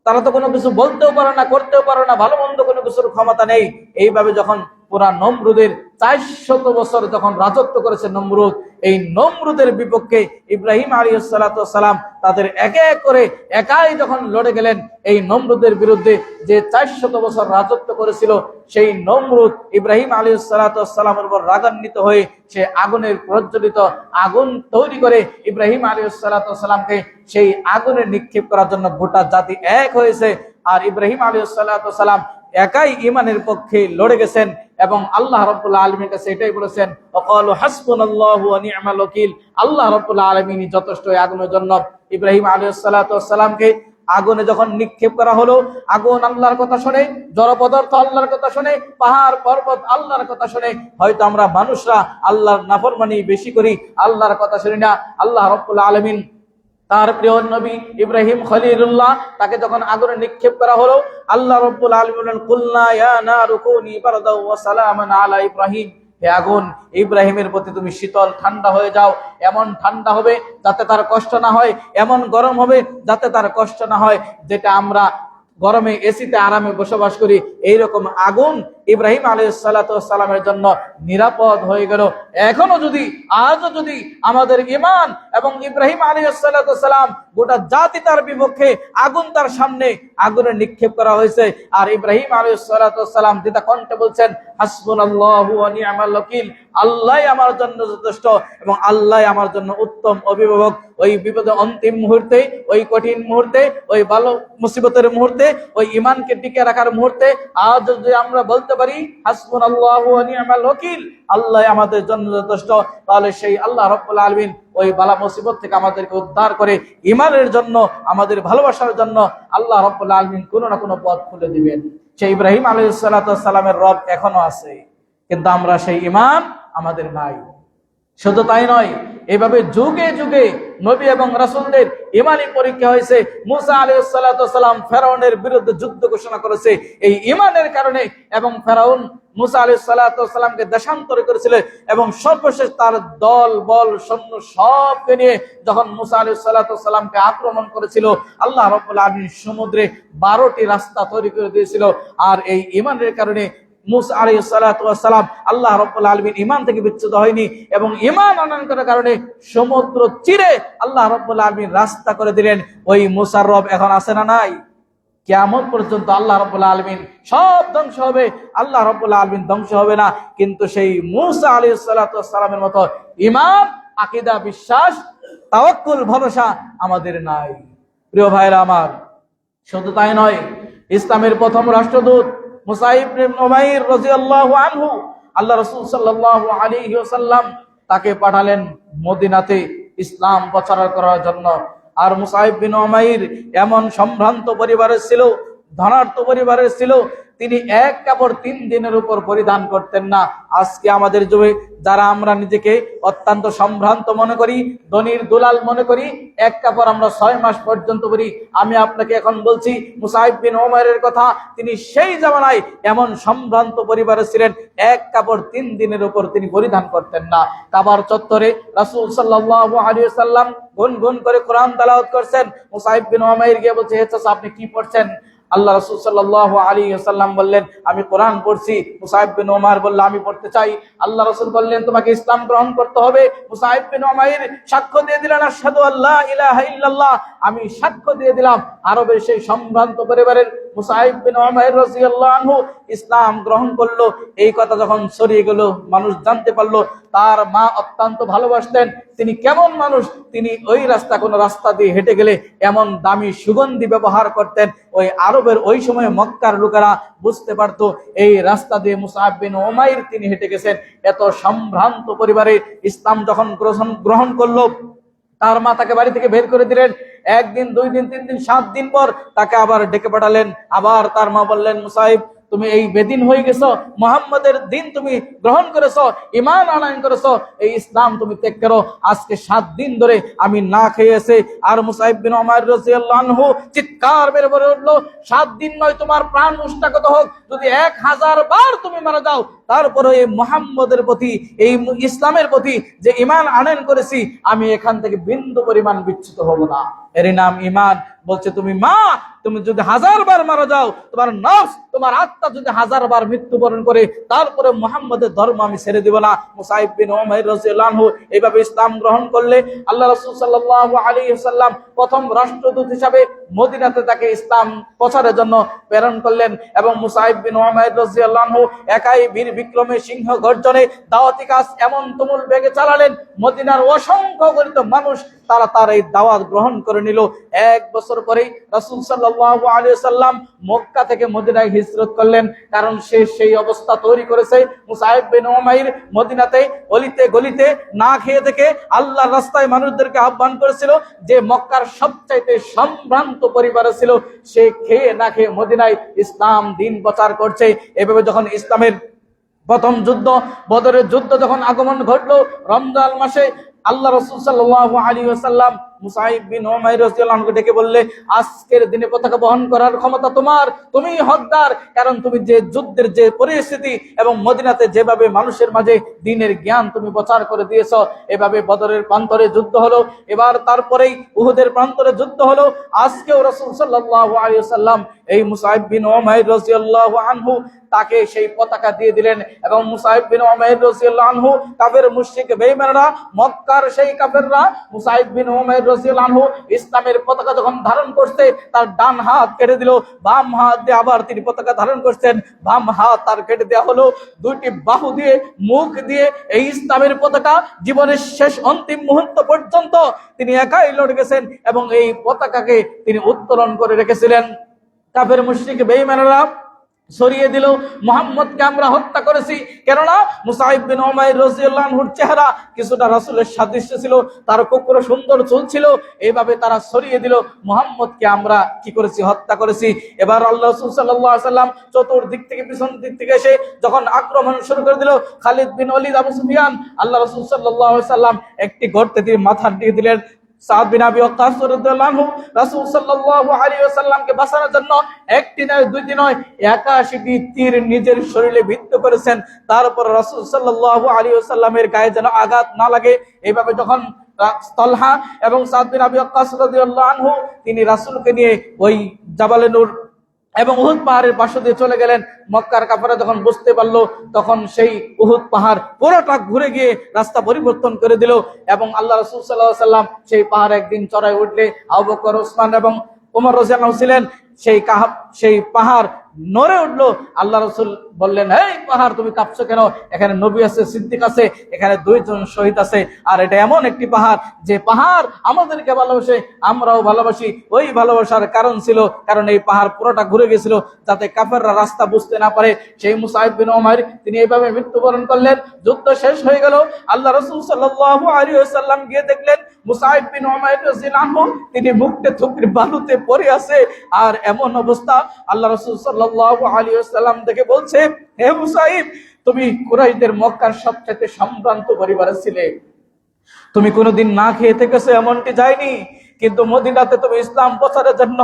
তারা তো কোনো কিছু বলতেও পারে না, করতেও পারে না, ভালো মন্দ কোনো কিছুর ক্ষমতা নেই। এইভাবে যখন পুরা নমরুদের 400 বছর যখন রাজত্ব করেছে নমরুদ, এই নমরুদের বিপক্ষে ইব্রাহিম আলাইহিস সালাতু ওয়াস সালাম তাদের একে এক করে একাই যখন লড়ে গেলেন এই নমরুদের বিরুদ্ধে, যে 400 বছর রাজত্ব করেছিল, সেই নমরুদ ইব্রাহিম আলাইহিস সালাতু ওয়াস সালামের উপর রাগান্বিত হয়ে সে আগুনের প্রজ্বলিত আগুন তৈরি করে ইব্রাহিম আলাইহিস সালাতু ওয়াস সালামকে সেই আগুনে নিক্ষেপ করার জন্য গোটা জাতি এক হয়েছে। আর ইব্রাহিম আলাইহিস সালাতু ওয়াস সালাম একাই ঈমানের পক্ষে লড়ে গেছেন এবং আল্লাহ রাব্বুল আলামিনের কাছে এটাই বলেছেন, ওয়াকালু হাসবুনাল্লাহু ওয়া নি'মাল ওয়াকিল, আল্লাহ রাব্বুল আলামিনই যথেষ্ট এই আগুনের জন্য। ইব্রাহিম আলাইহিস সালাতু ওয়াস সালামকে আগুনে যখন নিক্ষেপ করা হলো, আগুন আল্লাহর কথা শুনে, জড় পদার্থ আল্লাহর কথা শুনে, পাহাড় পর্বত আল্লাহর কথা শুনে। হয়তো আমরা মানুষরা আল্লাহর নাফরমানি বেশি করি, আল্লাহর কথা শুনি না। আল্লাহ রাব্বুল আলামিন তার প্রিয় নবী ইব্রাহিম খলিলুল্লাহ তাকে যখন আগুনে নিক্ষেপ করা হলো, আল্লাহ রাব্বুল আলামিন বলেন, কুলনা ইয়া নারু কুনি বারদাও ওয়া সালামান আলা ইব্রাহিম, হে আগুন ইব্রাহিমের প্রতি তুমি শীতল ঠান্ডা হয়ে যাও। এমন ঠান্ডা হবে যাতে তার কষ্ট না হয়, এমন গরম হবে যাতে তার কষ্ট না হয়। যেটা আমরা গরমে এসিতে আরামে বসবাস করি, এইরকম আগুন ইব্রাহিম আলাইহিস সালাতু ওয়াস সালামের জন্য নিরাপদ হয়ে গেল। এখনো যদি, আজও যদি আমাদের ঈমান এবং ইব্রাহিম আলাইহিস সালাতু ওয়াস সালাম গোটা জাতি তার বিপক্ষে, আগুন তার সামনে আগুনে নিক্ষেপ করা হয়েছে, আর ইব্রাহিম আলাইহিস সালাতু ওয়াস সালাম যেটা কণ্ঠে বলছেন, হাসবুনাল্লাহু ওয়া নি'মাল ওয়াকিল, আল্লাহই আমার জন্য যথেষ্ট এবং আল্লাহই আমার জন্য উত্তম অভিভাবক। ওই বিপদের অন্তিম মুহূর্তে, ওই কঠিন মুহূর্তে, ওই ভালো মুসিবতের মুহূর্তে, ওই ঈমানকে টিকে রাখার মুহূর্তে আজ যদি আমরা বলতে পারি হাসবুনাল্লাহু ওয়া নি'মাল ওয়াকিল, আল্লাহ আমাদের জন্য যথেষ্ট, তাহলে সেই আল্লাহ রাব্বুল আলামিন ওই বালা মুসিবত থেকে আমাদেরকে উদ্ধার করে ঈমানের জন্য, আমাদের ভালোবাসার জন্য আল্লাহ রাব্বুল আলামিন কোনো না কোনো পথ খুলে দিবেন। সেই ইব্রাহিম আলাইহিস সালাতু ওয়াস সালামের রব এখনো আছে, কিন্তু আমরা সেই ঈমান আমাদের নাই। শুধু তাই নয়, এইভাবে যুগে যুগে নবী এবং রাসূলদের ঈমানি পরীক্ষা হয়েছে। মুসা আলাইহিস সালাতু ওয়াস সালাম ফেরাউনের বিরুদ্ধে যুদ্ধ ঘোষণা করেছে এই ঈমানের কারণে, এবং ফেরাউন মুসা আলাইহিস সালাতু ওয়াস সালামকে দেশান্তর করেছিল, এবং সর্বশেষ তার দল বল সৈন্য সবকে নিয়ে যখন মুসা আলাইহিস সালাতু ওয়াস সালামকে আক্রমণ করেছিল, আল্লাহ রাব্বুল আলামিন সমুদ্রে 12টি রাস্তা তৈরি করে দিয়েছিল। আর এই ঈমানের কারণে মুসা আলাইহিস সালাতু ওয়াস সালাম আল্লাহ রাব্বুল আলামিন ঈমান থেকে বিচ্যুত হয়নি, এবং ঈমান আনয়ন করার কারণে সমুদ্র চিরে আল্লাহ রাব্বুল আলামিন রাস্তা করে দিলেন। ওই মুসার রব এখন আছে না নাই? কিয়ামত পর্যন্ত আল্লাহ রাব্বুল আলামিন সব ধ্বংস হবে, আল্লাহ রাব্বুল আলামিন ধ্বংস হবে না, কিন্তু সেই মুসা আলাইহিস সালাতু ওয়াস সালামের মতো ঈমান, আকীদা, বিশ্বাস, তাওয়াক্কুল, ভরসা আমাদের নাই। প্রিয় ভাইরা আমার, শুধু তাই নয়, ইসলামের প্রথম রাষ্ট্রদূত মুসাইব ইবনে উমাইর রাদিয়াল্লাহু আনহু, আল্লাহ রাসূল সাল্লাল্লাহু আলাইহি ওয়াসাল্লাম তাকে পাঠালেন মদিনাতে ইসলাম প্রচার করার জন্য। আর মুসাইব বিন উমাইর এমন সম্ভ্রান্ত পরিবারের ছিল, ধনাঢ্য পরিবারের ছিল, তিনি এক কাপড় 3 দিনের উপর পরিধান করতেন না। আজকে আমাদের যুগে যারা আমরা নিজেকে অত্যন্ত সম্ভ্রান্ত মনে করি, ধনীর দুলাল মনে করি, এক কাপড় আমরা 6 মাস পর্যন্ত পরি। আমি আপনাকে এখন বলছি মুসাইব বিন উমাইরের কথা, তিনি সেই জামানায় এমন সম্ভ্রান্ত পরিবারে ছিলেন, এক কাপড় 3 দিনের উপর তিনি পরিধান করতেন না। কাবার চত্বরে রাসূল সাল্লাল্লাহু আলাইহি ওয়াসাল্লাম গুনগুন করে কোরআন তেলাওয়াত করছেন। মুসাইব বিন উমাইর গিয়ে বলছে, হে চাচা আপনি কি পড়ছেন? আল্লাহ রাসূল সাল্লাল্লাহু আলাইহি ওয়াসাল্লাম বললেন, আমি কোরআন পড়ছি। মুসাইব বিন উমাইর বলল, আমি পড়তে চাই। আল্লাহ রাসূল বললেন, তোমাকে ইসলাম গ্রহণ করতে হবে। মুসাইব বিন উমাইর সাক্ষ্য দিয়ে দিলেন, আশহাদু আল্লা ইলাহা ইল্লাল্লাহ, আমি সাক্ষ্য দিয়ে দিলাম। আরবের সেই সম্ভ্রান্ত পরিবারের মুসাইব বিন উমাইর রাদিয়াল্লাহু আনহু ইসলাম গ্রহণ করলো। এই কথা যখন ছড়িয়ে গেল, মানুষ জানতে পারলো তার মা অত্যন্ত ভালোবাসতেন। তিনি কেমন মানুষ, তিনি ওই রাস্তা, কোন রাস্তা দিয়ে হেঁটে গেলে এমন দামি সুগন্ধি ব্যবহার করতেন, ওই আরবের ওই সময় মক্কার লোকেরা বুঝতে পারতো এই রাস্তা দিয়ে মুসাইব বিন উমাইর তিনি হেঁটে গেছেন। এত সম্ভ্রান্ত পরিবারে ইসলাম যখন গ্রহণ করলো, তার মা তাকে বাড়ি থেকে বের করে দিলেন। 1 দিন 2 দিন 3 দিন 7 দিন পর তাকে আবার ডেকে পাঠালেন। আবার তার মা বললেন, মুসাইব তুমি এই বেদিন হয়ে গেছো, মুহাম্মাদের দিন তুমি গ্রহণ করেছো, ঈমান আনয়ন করেছো, এই ইসলাম তুমি ত্যাগ করো। আজকে 7 দিন ধরে আমি না খেয়েছি। আর মুসাইব বিন উমাইর রাদিয়াল্লাহু আনহু চিৎকার বের করে উঠলো, 7 দিন নয়, তোমার প্রাণ মুস্তাকত হোক, যদি 1000 বার তুমি মারা যাও, তারপরে এই মুহাম্মাদের প্রতি, এই ইসলামের প্রতি যে ঈমান আনয়ন করেছি, আমি এখান থেকে বিন্দু পরিমাণ বিচ্যুত হব না। এর নাম ঈমান। বলছে, তুমি মা, তুমি যদি 1000 বার মারা যাও, তোমার নফস তোমার আত্মা যদি 1000 বার মৃত্যুবরণ করে, তারপরে মুহাম্মাদের ধর্ম আমি ছেড়ে দিব না। মুসাইব বিন উমাইর রাদিয়াল্লাহু আনহু এইভাবে ইসলাম গ্রহণ করলে আল্লাহ রাসূল সাল্লাল্লাহু আলাইহি ওয়াসাল্লাম প্রথম রাষ্ট্রদূত হিসাবে মদিনাতে তাকে ইসলাম প্রচারের জন্য প্রেরণ করলেন। এবং মুসাইব বিন উমাইর রাদিয়াল্লাহু আনহু একাই বীর বিক্রমে সিংহ গর্জনে দাওয়াতি কাজ এমন তুমুল বেগে চালালেন, মদিনার অসংখ্য গণিত মানুষ তার এই দাওয়াত গ্রহণ করে নিল। 1 বছর পরেই রাসূল সাল্লাল্লাহু আলাইহি ওয়াসাল্লাম মক্কা থেকে মদিনায় হিজরত করলেন, কারণ সে সেই অবস্থা তৈরি করেছে। মুসাইব বিন উমাইর মদিনাতে অলিতে গলিতে না খেয়ে থেকে আল্লাহর রাস্তায় মানুষদেরকে আহ্বান করেছিল, যে মক্কার সবচাইতে সম্ভ্রান্ত পরিবার ছিল, সে খেয়ে না খেয়ে মদিনায় ইসলাম দিন প্রচার করছে। এভাবে যখন ইসলামের প্রথম যুদ্ধ বদরের যুদ্ধ যখন আগমন ঘটলো রমজান মাসে, আল্লাহ রাসূল সাল্লাল্লাহু আলাইহি ওয়াসাল্লাম মুসাইব বিন উমাইর রাদিয়াল্লাহু আনহুকে ডেকে বললে, আজকের দিনে পতাকা বহন করার ক্ষমতা তোমার, তুমিই হকদার, কারণ তুমি যে যুদ্ধের যে পরিস্থিতি এবং মদিনাতে যেভাবে মানুষের মাঝে দ্বীনের জ্ঞান তুমি প্রচার করে দিয়েছো। এভাবে বদরের প্রান্তরে যুদ্ধ হলো, এবার তারপরেই উহুদের প্রান্তরে যুদ্ধ হলো। আজকেও রাসূল সাল্লাল্লাহু আলাইহি ওয়াসাল্লাম এই মুসাইব বিন উমাইর রাদিয়াল্লাহু আনহু তাকে সেই পতাকা দিয়ে দিলেন। এবং মুসাইব বিন উমাইর রাদিয়াল্লাহু আনহু কাফের মুশরিক বেঈমানরা, মক্কার সেই কাফেররা মুসাইব বিন উমাইর রাদিয়াল্লাহু আনহু ইসলামের পতাকা যখন ধারণ করতে, তার ডান হাত কেটে দিল, বাম হাত দিয়ে আবার তিনি পতাকা ধারণ করছেন, বাম হাত তার কেটে দেওয়া হলো। দুইটি বাহু দিয়ে মুখ দিয়ে এই ইসলামের পতাকা জীবনের শেষ অন্তিম মুহূর্ত পর্যন্ত তিনি একাই লড়ে গেছেন এবং এই পতাকাকে তিনি উত্তোলন করে রেখেছিলেন। কাফের মুশরিক বেঈমানরা সরিয়ে দিল, মুহাম্মদকে আমরা হত্যা করেছি, কেননা মুসাইব বিন উমাইর রাদিয়াল্লাহু আনহুর চেহারা কিছুটা রাসূলের সাদৃশ্য ছিল, তার কোকড় সুন্দর চুল ছিল। এইভাবে তারা সরিয়ে দিল, মুহাম্মদকে আমরা কি করেছি, হত্যা করেছি। এবার আল্লাহ রাসূল সাল্লাল্লাহু আলাইহি ওয়াসাল্লাম চতুর্দিক থেকে পিছন দিক থেকে এসে যখন আক্রমণ শুরু করে দিল, খালিদ বিন ওয়ালিদ আবু সুফিয়ান, আল্লাহ রাসূল সাল্লাল্লাহু আলাইহি ওয়াসাল্লাম একটি গর্তে তিনি মাথা দিয়ে দিলেন। সাদ বিন আবি ওয়াক্কাস রাদিয়াল্লাহু আনহু রাসূল সাল্লাল্লাহু আলাইহি ওয়াসাল্লামকে বাঁচানোর জন্য একটি নয় দুইটি নয় 81টি তীর নিজের শরীরে বিদ্ধ করেছেন, তারপর রাসূল সাল্লাল্লাহু আলাইহি ওয়াসাল্লামের গায়ে যেন আঘাত না লাগে। এইভাবে যখন তালহা এবং সাদ বিন আবি ওয়াক্কাস রাদিয়াল্লাহু আনহু তিনি রাসূলকে নিয়ে ওই জাবালে নূর এবং উহুদ পাহাড়ের পাশ দিয়ে চলে গেলেন, মক্কার কাফেররা যখন বুঝতে পারলো, তখন সেই উহুদ পাহাড় পুরোটা ঘুরে গিয়ে রাস্তা পরিবর্তন করে দিল। এবং আল্লাহ রাসূল সাল্লাল্লাহু আলাইহি ওয়াসাল্লাম সেই পাহাড় একদিন চড়াই উঠলে আবু বকর, ওসমান এবং ওমর রাদিয়াল্লাহু ছিলেন, সেই পাহাড় নড়ে উঠলো। আল্লাহ রাসূল বললেন, এই পাহাড় তুমি কাঁপছো কেন? এখানে নবী আছে, সিদ্দিক আছে, এখানে 2 জন শহীদ আছে, আর এটা এমন একটি পাহাড় যে পাহাড় আমাদেরকে ভালোবাসে, আমরাও ভালোবাসি। ওই ভালোবাসার কারণ ছিল, কারণ এই পাহাড় পুরোটা ঘুরে গেছিল যাতে কাফেররা রাস্তা বুঝতে না পারে। সেই মুসাইব বিন উমাইর তিনি এইভাবে মৃত্যুবরণ করলেন। যুদ্ধ শেষ হয়ে গেল, আল্লাহ রাসূল সাল্লাল্লাহু আলাইহি ওয়াসাল্লাম গিয়ে দেখলেন মুসাইব বিন উমাইর রাদিয়াল্লাহু আনহু তিনি মুক্তে থুকরি বালুতে পড়ে আছে। আর এমন অবস্থা আল্লাহ রাসূল সাল্লাল্লাহু আলাইহি ওয়াসাল্লাম দেখে বলছে, হে মুসাইব, তুমি কুরাইশদের মক্কার সবচেয়ে সম্ভ্রান্ত পরিবারের ছিলে, তুমি কোনোদিন না খেয়ে থেকেছো এমনটি যায়নি, কিন্তু মদিনাতে তুমি ইসলাম প্রচারের জন্য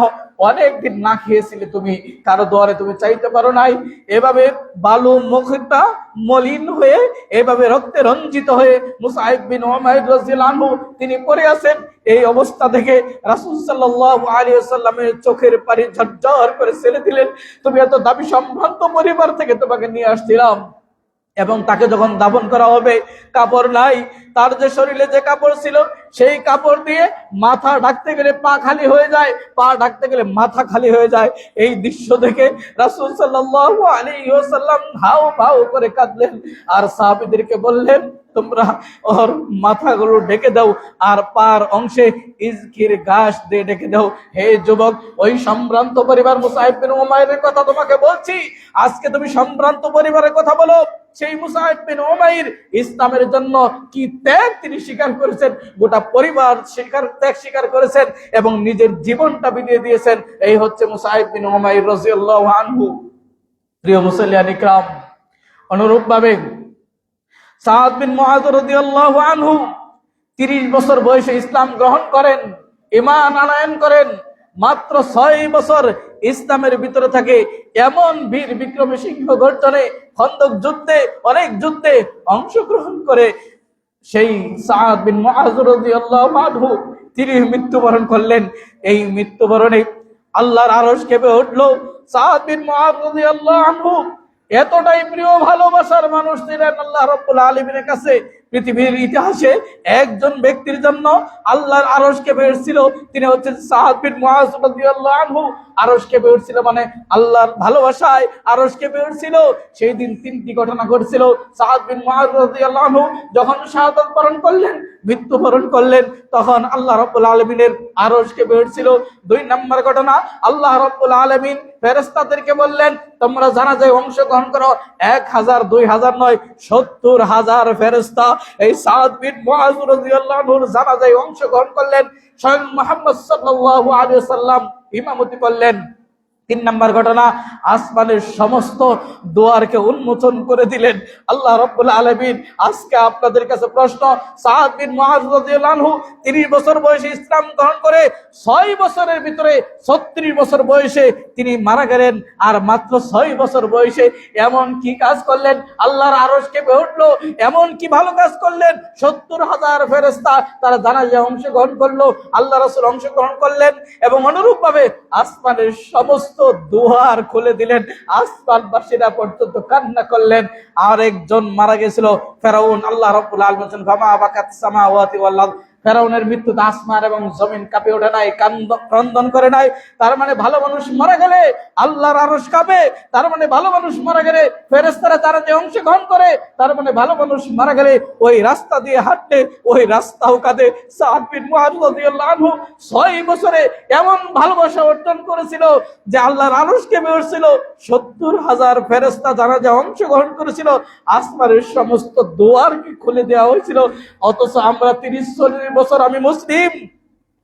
অনেকদিন না খেয়েছিলে, তুমি কারো দুয়ারে তুমি চাইতে পারো নাই। এভাবে বালু মুখটা মলিন হয়ে, এভাবে রক্তে রঞ্জিত হয়ে মুসাইব বিন উমাইর রাদিয়াল্লাহু আনহু তিনি পড়ে আছেন। এই অবস্থা দেখে রাসূল সাল্লাল্লাহু আলাইহি ওয়াসাল্লামের চোখের পানি ঝরঝর করে ছেড়ে দিলেন, তুমি এত দাবি সম্ভ্রান্ত পরিবার থেকে তোমাকে নিয়ে আসছিলাম, এবং তাকে যখন দাফন করা হবে কাপড় নাই, তার যে শরীরে যে কাপড় ছিল সেই কাপড় দিয়ে মাথা ঢাকতে গেলে পা খালি হয়ে যায়, পা ঢাকতে গেলে মাথা খালি হয়ে যায়। এই দৃশ্য দেখে রাসূল সাল্লাল্লাহু আলাইহি ওয়াসাল্লাম হাউ ভাউ করে কাঁদলেন, আর সাহাবীদেরকে বললেন, তোমরা ওর মাথাগুলো ঢেকে দাও আর পার অংশে ইজকির ঘাস দিয়ে ঢেকে দাও। হে যুবক, ওই সম্ভ্রান্ত পরিবার মুসাইব বিন উমাইরের কথা তোমাকে বলছি। আজকে তুমি সম্ভ্রান্ত পরিবারের কথা বলো, সেই মুসাইব বিন উমাইর ইসলামের জন্য কি ত্যাগ তিনি স্বীকার করেছেন, গোটা পরিবার ত্যাগ স্বীকার করেছেন এবং নিজের জীবনটা বিলিয়ে দিয়েছেন। এই হচ্ছে মুসাইব বিন উমাইর রাদিয়াল্লাহু আনহু। প্রিয় মুসল্লিয়ান ইকরাম, অনুরূপভাবে সাদ বিন মুআয রাদিয়াল্লাহু আনহু 30 বছর বয়সে ইসলাম গ্রহণ করেন, ঈমান আনয়ন করেন। মাত্র 6 বছর ইসলামের ভিতরে থাকে এমন বীর বিক্রমী সিংহ গর্জনে, খন্দক যুদ্ধে, অনেক যুদ্ধে অংশগ্রহণ করে সেই সাদ বিন মুআয রাদিয়াল্লাহু আনহু তিনি মৃত্যুবরণ করলেন। এই মৃত্যুবরণে আল্লাহর আরশ কেঁপে উঠলো। সাদ বিন মুআয রাদিয়াল্লাহু আনহু এতটাই প্রিয় ভালোবাসার মানুষ ছিলেন আল্লাহ রাব্বুল আলামিনের কাছে। পৃথিবীর ইতিহাসে একজন ব্যক্তির জন্য আল্লাহর আরশ কেঁপে উঠছিল, তিনি হচ্ছেন সাদ বিন মুআয রাদিয়াল্লাহু আনহু। আরশ কেঁপে উঠছিল মানে আল্লাহর ভালোবাসায় আরশ কেঁপে উঠছিল। সেই দিন তিনটি ঘটনা ঘটছিল। সাদ বিন মুআয রাদিয়াল্লাহু আনহু যখন শাহাদাত বরণ করলেন, মৃত্যুবরণ করলেন, তখন আল্লাহ রাব্বুল আলামিনের আরশ কেঁপে উঠছিল। 2 নম্বর ঘটনা, আল্লাহ রাব্বুল আলামিন ফেরেশতাদেরকে বললেন, তোমরা জানাজায় অংশগ্রহণ করো। 1000 2000 নয়, 70,000 ফেরেশতা এই সাদ বিন মুআয রাদিয়াল্লাহু আনহুর জানাজায় অংশগ্রহণ করলেন। স্বয়ং মুহাম্মদ সাল্লাল্লাহু আলাইহি ওয়াসাল্লাম ইমামতি করলেন। 3 নম্বর ঘটনা, আসমানের সমস্ত দুয়ারকে উন্মোচন করে দিলেন আল্লাহ রাব্বুল আলামিন। আজকে আপনাদের কাছে প্রশ্ন, সাদ বিন মুআয রাদিয়াল্লাহু আনহু 30 বছর বয়সে ইসলাম গ্রহণ করে 6 বছরের ভিতরে 36 বছর বয়সে তিনি মারা গেলেন। আর মাত্র 6 বছর বয়সে এমন কি কাজ করলেন আল্লাহর আরশ কেঁপে উঠলো, এমন কি ভালো কাজ করলেন, 70,000 ফেরেশতা তারা জানাজায় অংশগ্রহণ করলো, আল্লাহ রাসূল অংশগ্রহণ করলেন এবং অনুরূপভাবে আসমানের সমস্ত দুয়ার খুলে দিলেন। আসমানবাসীরা পর্যন্ত কান্না করলেন। আর একজন মারা গেছিল ফেরাউন। আল্লাহ রাব্বুল আলামিন বলেন, ফামা বাকাত সামাওয়াতি ওয়াল আরদ, ফেরাউনের মৃত্যুতে আসমান এবং জমিন কাঁপে ওঠে নাই, ক্রন্দন করে নাই। তার মানে ভালো মানুষ মারা গেলে আল্লাহর আরশ কাঁপে। তার মানে ভালো মানুষ মারা গেলে ফেরেশতারা তারা যে অংশগ্রহণ করে, তার মানে ভালো মানুষ মারা গেলে ওই রাস্তা দিয়ে হাঁটলে ওই রাস্তাও কাঁদে। সাদ বিন মুআয রাদিয়াল্লাহু আনহু 6 বছরে এমন ভালোবাসা অর্জন করেছিল যে আল্লাহর আরশ কেঁপে উঠছিল। 70,000 ফেরেশতা জানাজা অংশগ্রহণ করেছিল, আসমানের সমস্ত দুয়ারকে খুলে দেওয়া হয়েছিল। অথচ আমরা 30-40 বছর আমি মুসলিম,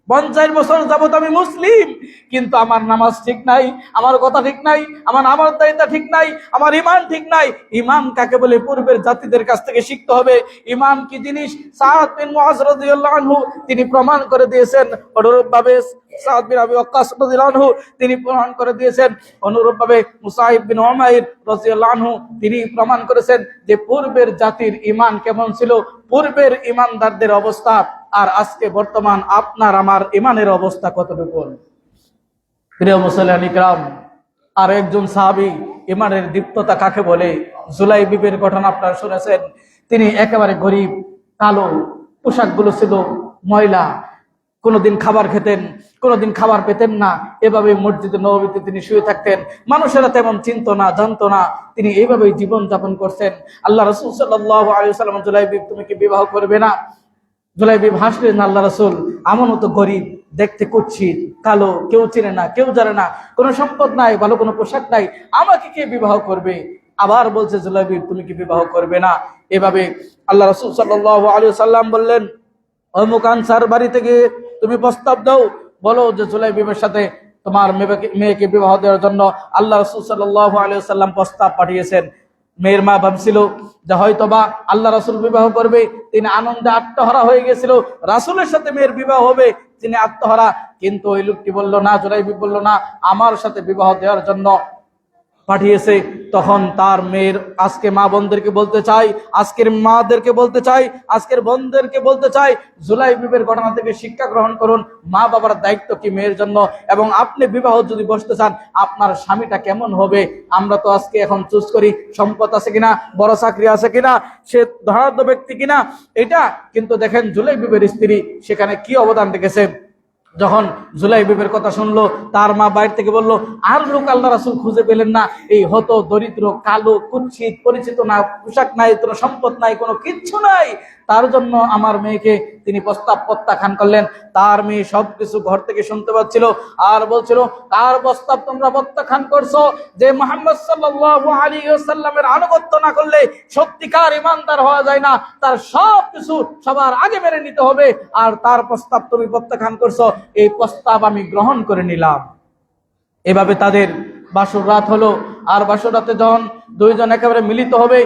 50 বছর যাবত আমি মুসলিম, কিন্তু আমার নামাজ ঠিক নাই, আমার কথা ঠিক নাই, আমার আমলদারিতা ঠিক নাই, আমার ঈমান ঠিক নাই। ঈমান কাকে বলে পূর্বের জাতিদের কাছ থেকে শিখতে হবে। ঈমান কি জিনিস সাদ বিন মুআয রাদিয়াল্লাহু আনহু তিনি প্রমাণ করে দিয়েছেন। অনুরূপভাবে সাদ বিন আবি ওয়াক্কাস রাদিয়াল্লাহু আনহু তিনি প্রমাণ করে দিয়েছেন। অনুরূপভাবে মুসাইব বিন উমাইর রাদিয়াল্লাহু আনহু তিনি প্রমাণ করেছেন যে পূর্বের জাতির ঈমান কেমন ছিল, পূর্বের ঈমানদারদের অবস্থা আর আজকে বর্তমান আপনার আমার ঈমানের অবস্থা কতটুকু। প্রিয় মুসলিম ইকরাম, আর একজন সাহাবী ঈমানের দীপ্ততা কাকে বলে, জুলাইবিবের ঘটনা আপনারা শুনেছেন। তিনি একেবারে গরিব, কালো, পোশাকগুলো ছিল ময়লা, কোনোদিন খাবার খেতেন, কোনোদিন খাবার পেতেন না। এভাবে মসজিদে নববীতে তিনি শুয়ে থাকতেন, মানুষেরা তেমন চিনতো না, জানতো না। তিনি এইভাবেই জীবন যাপন করছেন। আল্লাহ রাসূল সাল্লাল্লাহু আলাইহি ওয়াসাল্লাম, জুলাইবিব তুমি কি বিবাহ করবে না? জুলাইবিব হাসলেন, আল্লাহ রাসূল আমারও তো গরিব, দেখতে কুৎসিত, কালো, কেউ চেনে না, কেউ জানে না, কোনো সম্পদ নাই, ভালো কোনো পোশাক নাই, আমাকে কে বিবাহ করবে? আবার বলছে, জুলাইবিব তুমি কি বিবাহ করবে না? এভাবে আল্লাহ রাসূল সাল্লাল্লাহু আলাইহি ওয়াসাল্লাম বললেন, অমুক আনসার বাড়িতে গিয়ে তুমি প্রস্তাব দাও, বলো যে জুলাইবিবের সাথে তোমার মেয়েকে বিবাহ দেওয়ার জন্য আল্লাহ রাসূল সাল্লাল্লাহু আলাইহি ওয়াসাল্লাম প্রস্তাব পাঠিয়েছেন। মেয়ের মা ভাবছিল যে হয়তোবা আল্লাহ রাসূল বিবাহ করবে। তিনি আনন্দে আত্মহারা হয়ে গেছিল, রাসূলের সাথে মেয়ের বিবাহ হবে, তিনি আত্মহারা। কিন্তু ওই লোকটি বলল না, জুলাইবিব বলল না, আমার সাথে বিবাহ দেওয়ার জন্য পাঠিয়েছে। তখন তার মেয়ের, আজকে মা বোনদেরকে বলতে চাই, আজকের মাদেরকে বলতে চাই, আজকের বোনদেরকে বলতে চাই, জুলাইবিবের ঘটনা থেকে শিক্ষা গ্রহণ করুন। মা বাবার দায়িত্ব কি মেয়ের জন্য, এবং আপনি বিবাহ যদি বসতে চান আপনার স্বামীটা কেমন হবে। আমরা তো আজকে এখন চুজ করি সম্পদ আছে কিনা, বড় চাকরি আছে কিনা, সে ধনাঢ্য ব্যক্তি কিনা, এটা কিন্তু দেখেন জুলাইবিবের স্ত্রী সেখানে কি অবদান রেখেছে। যখন জুলাইবিবের কথা শুনলো, তার মা বাইরে থেকে বললো, আর লোক আল্লাহ রাসূল খুঁজে পেলেন না, এই হত দরিদ্র, কালো, কুৎসিত, পরিচিত না, পোশাক নাই, কোনো সম্পদ নাই, কোনো কিচ্ছু নাই, তার জন্য আমার মেয়েকে তিনি প্রস্তাব প্রত্যাখ্যান করলেন। তার মেয়ে সবকিছু ঘর থেকে শুনতে পাচ্ছিল আর বলছিল, তার প্রস্তাব তোমরা প্রত্যাখ্যান করছো, যে মুহাম্মদ সাল্লাল্লাহু আলাইহি ওয়াসাল্লামের আনুগত্য না করলে সত্যিকার ঈমানদার হওয়া যায় না, তার সবকিছু সবার আগে মেনে নিতে হবে, আর তার প্রস্তাব তুমি প্রত্যাখ্যান করছো, এই প্রস্তাব আমি গ্রহণ করে নিলাম। এভাবে তাদের বাসর রাত হলো। আর বাসর রাতে যখন দুইজন একেবারে মিলিত হবে,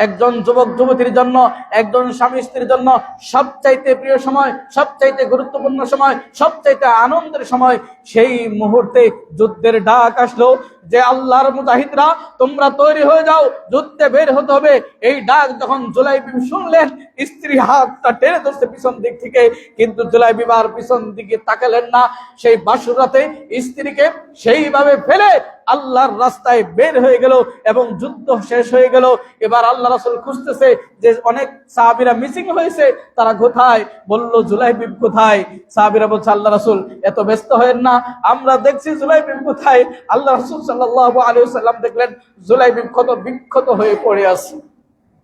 একজন যুবক যুবতীর জন্য, একজন স্বামী স্ত্রীর জন্য সবচাইতে প্রিয় সময়, সবচাইতে গুরুত্বপূর্ণ সময়, সবচাইতে আনন্দের সময়, সেই মুহূর্তে যুদ্ধের ডাক আসলো। যে আল্লাহর মুজাহিদরা তোমরা তৈরি হয়ে যাও, যুদ্ধে বের হতে হবে। এই ডাক যখন জুলাইবিব শুনলেন, স্ত্রী হাতটা টেনে ধরছে পিছন দিক থেকে, কিন্তু জুলাইবিব আর পিছন দিকে তাকালেন না। সেই বাসর রাতে স্ত্রীকে সেইভাবে ফেলে আল্লাহর রাস্তায় বের হয়ে গেল এবং যুদ্ধ শেষ হয়ে গেল। এবার আল্লাহ রাসূল খুঁজতেছে যে অনেক সাহাবীরা মিসিং হয়েছে, তারা কোথায়? বলল জুলাইবিব কোথায়? সাহাবীরা বলছে আল্লাহ রাসূল এত ব্যস্ত হয়েন না, আমরা দেখছি জুলাইবিব কোথায়। আল্লাহ রাসূল সাল্লাল্লাহু আলাইহি ওয়াসাল্লাম দেখলেন জুলাইবিব কত বিক্ষত হয়ে পড়ে আছে।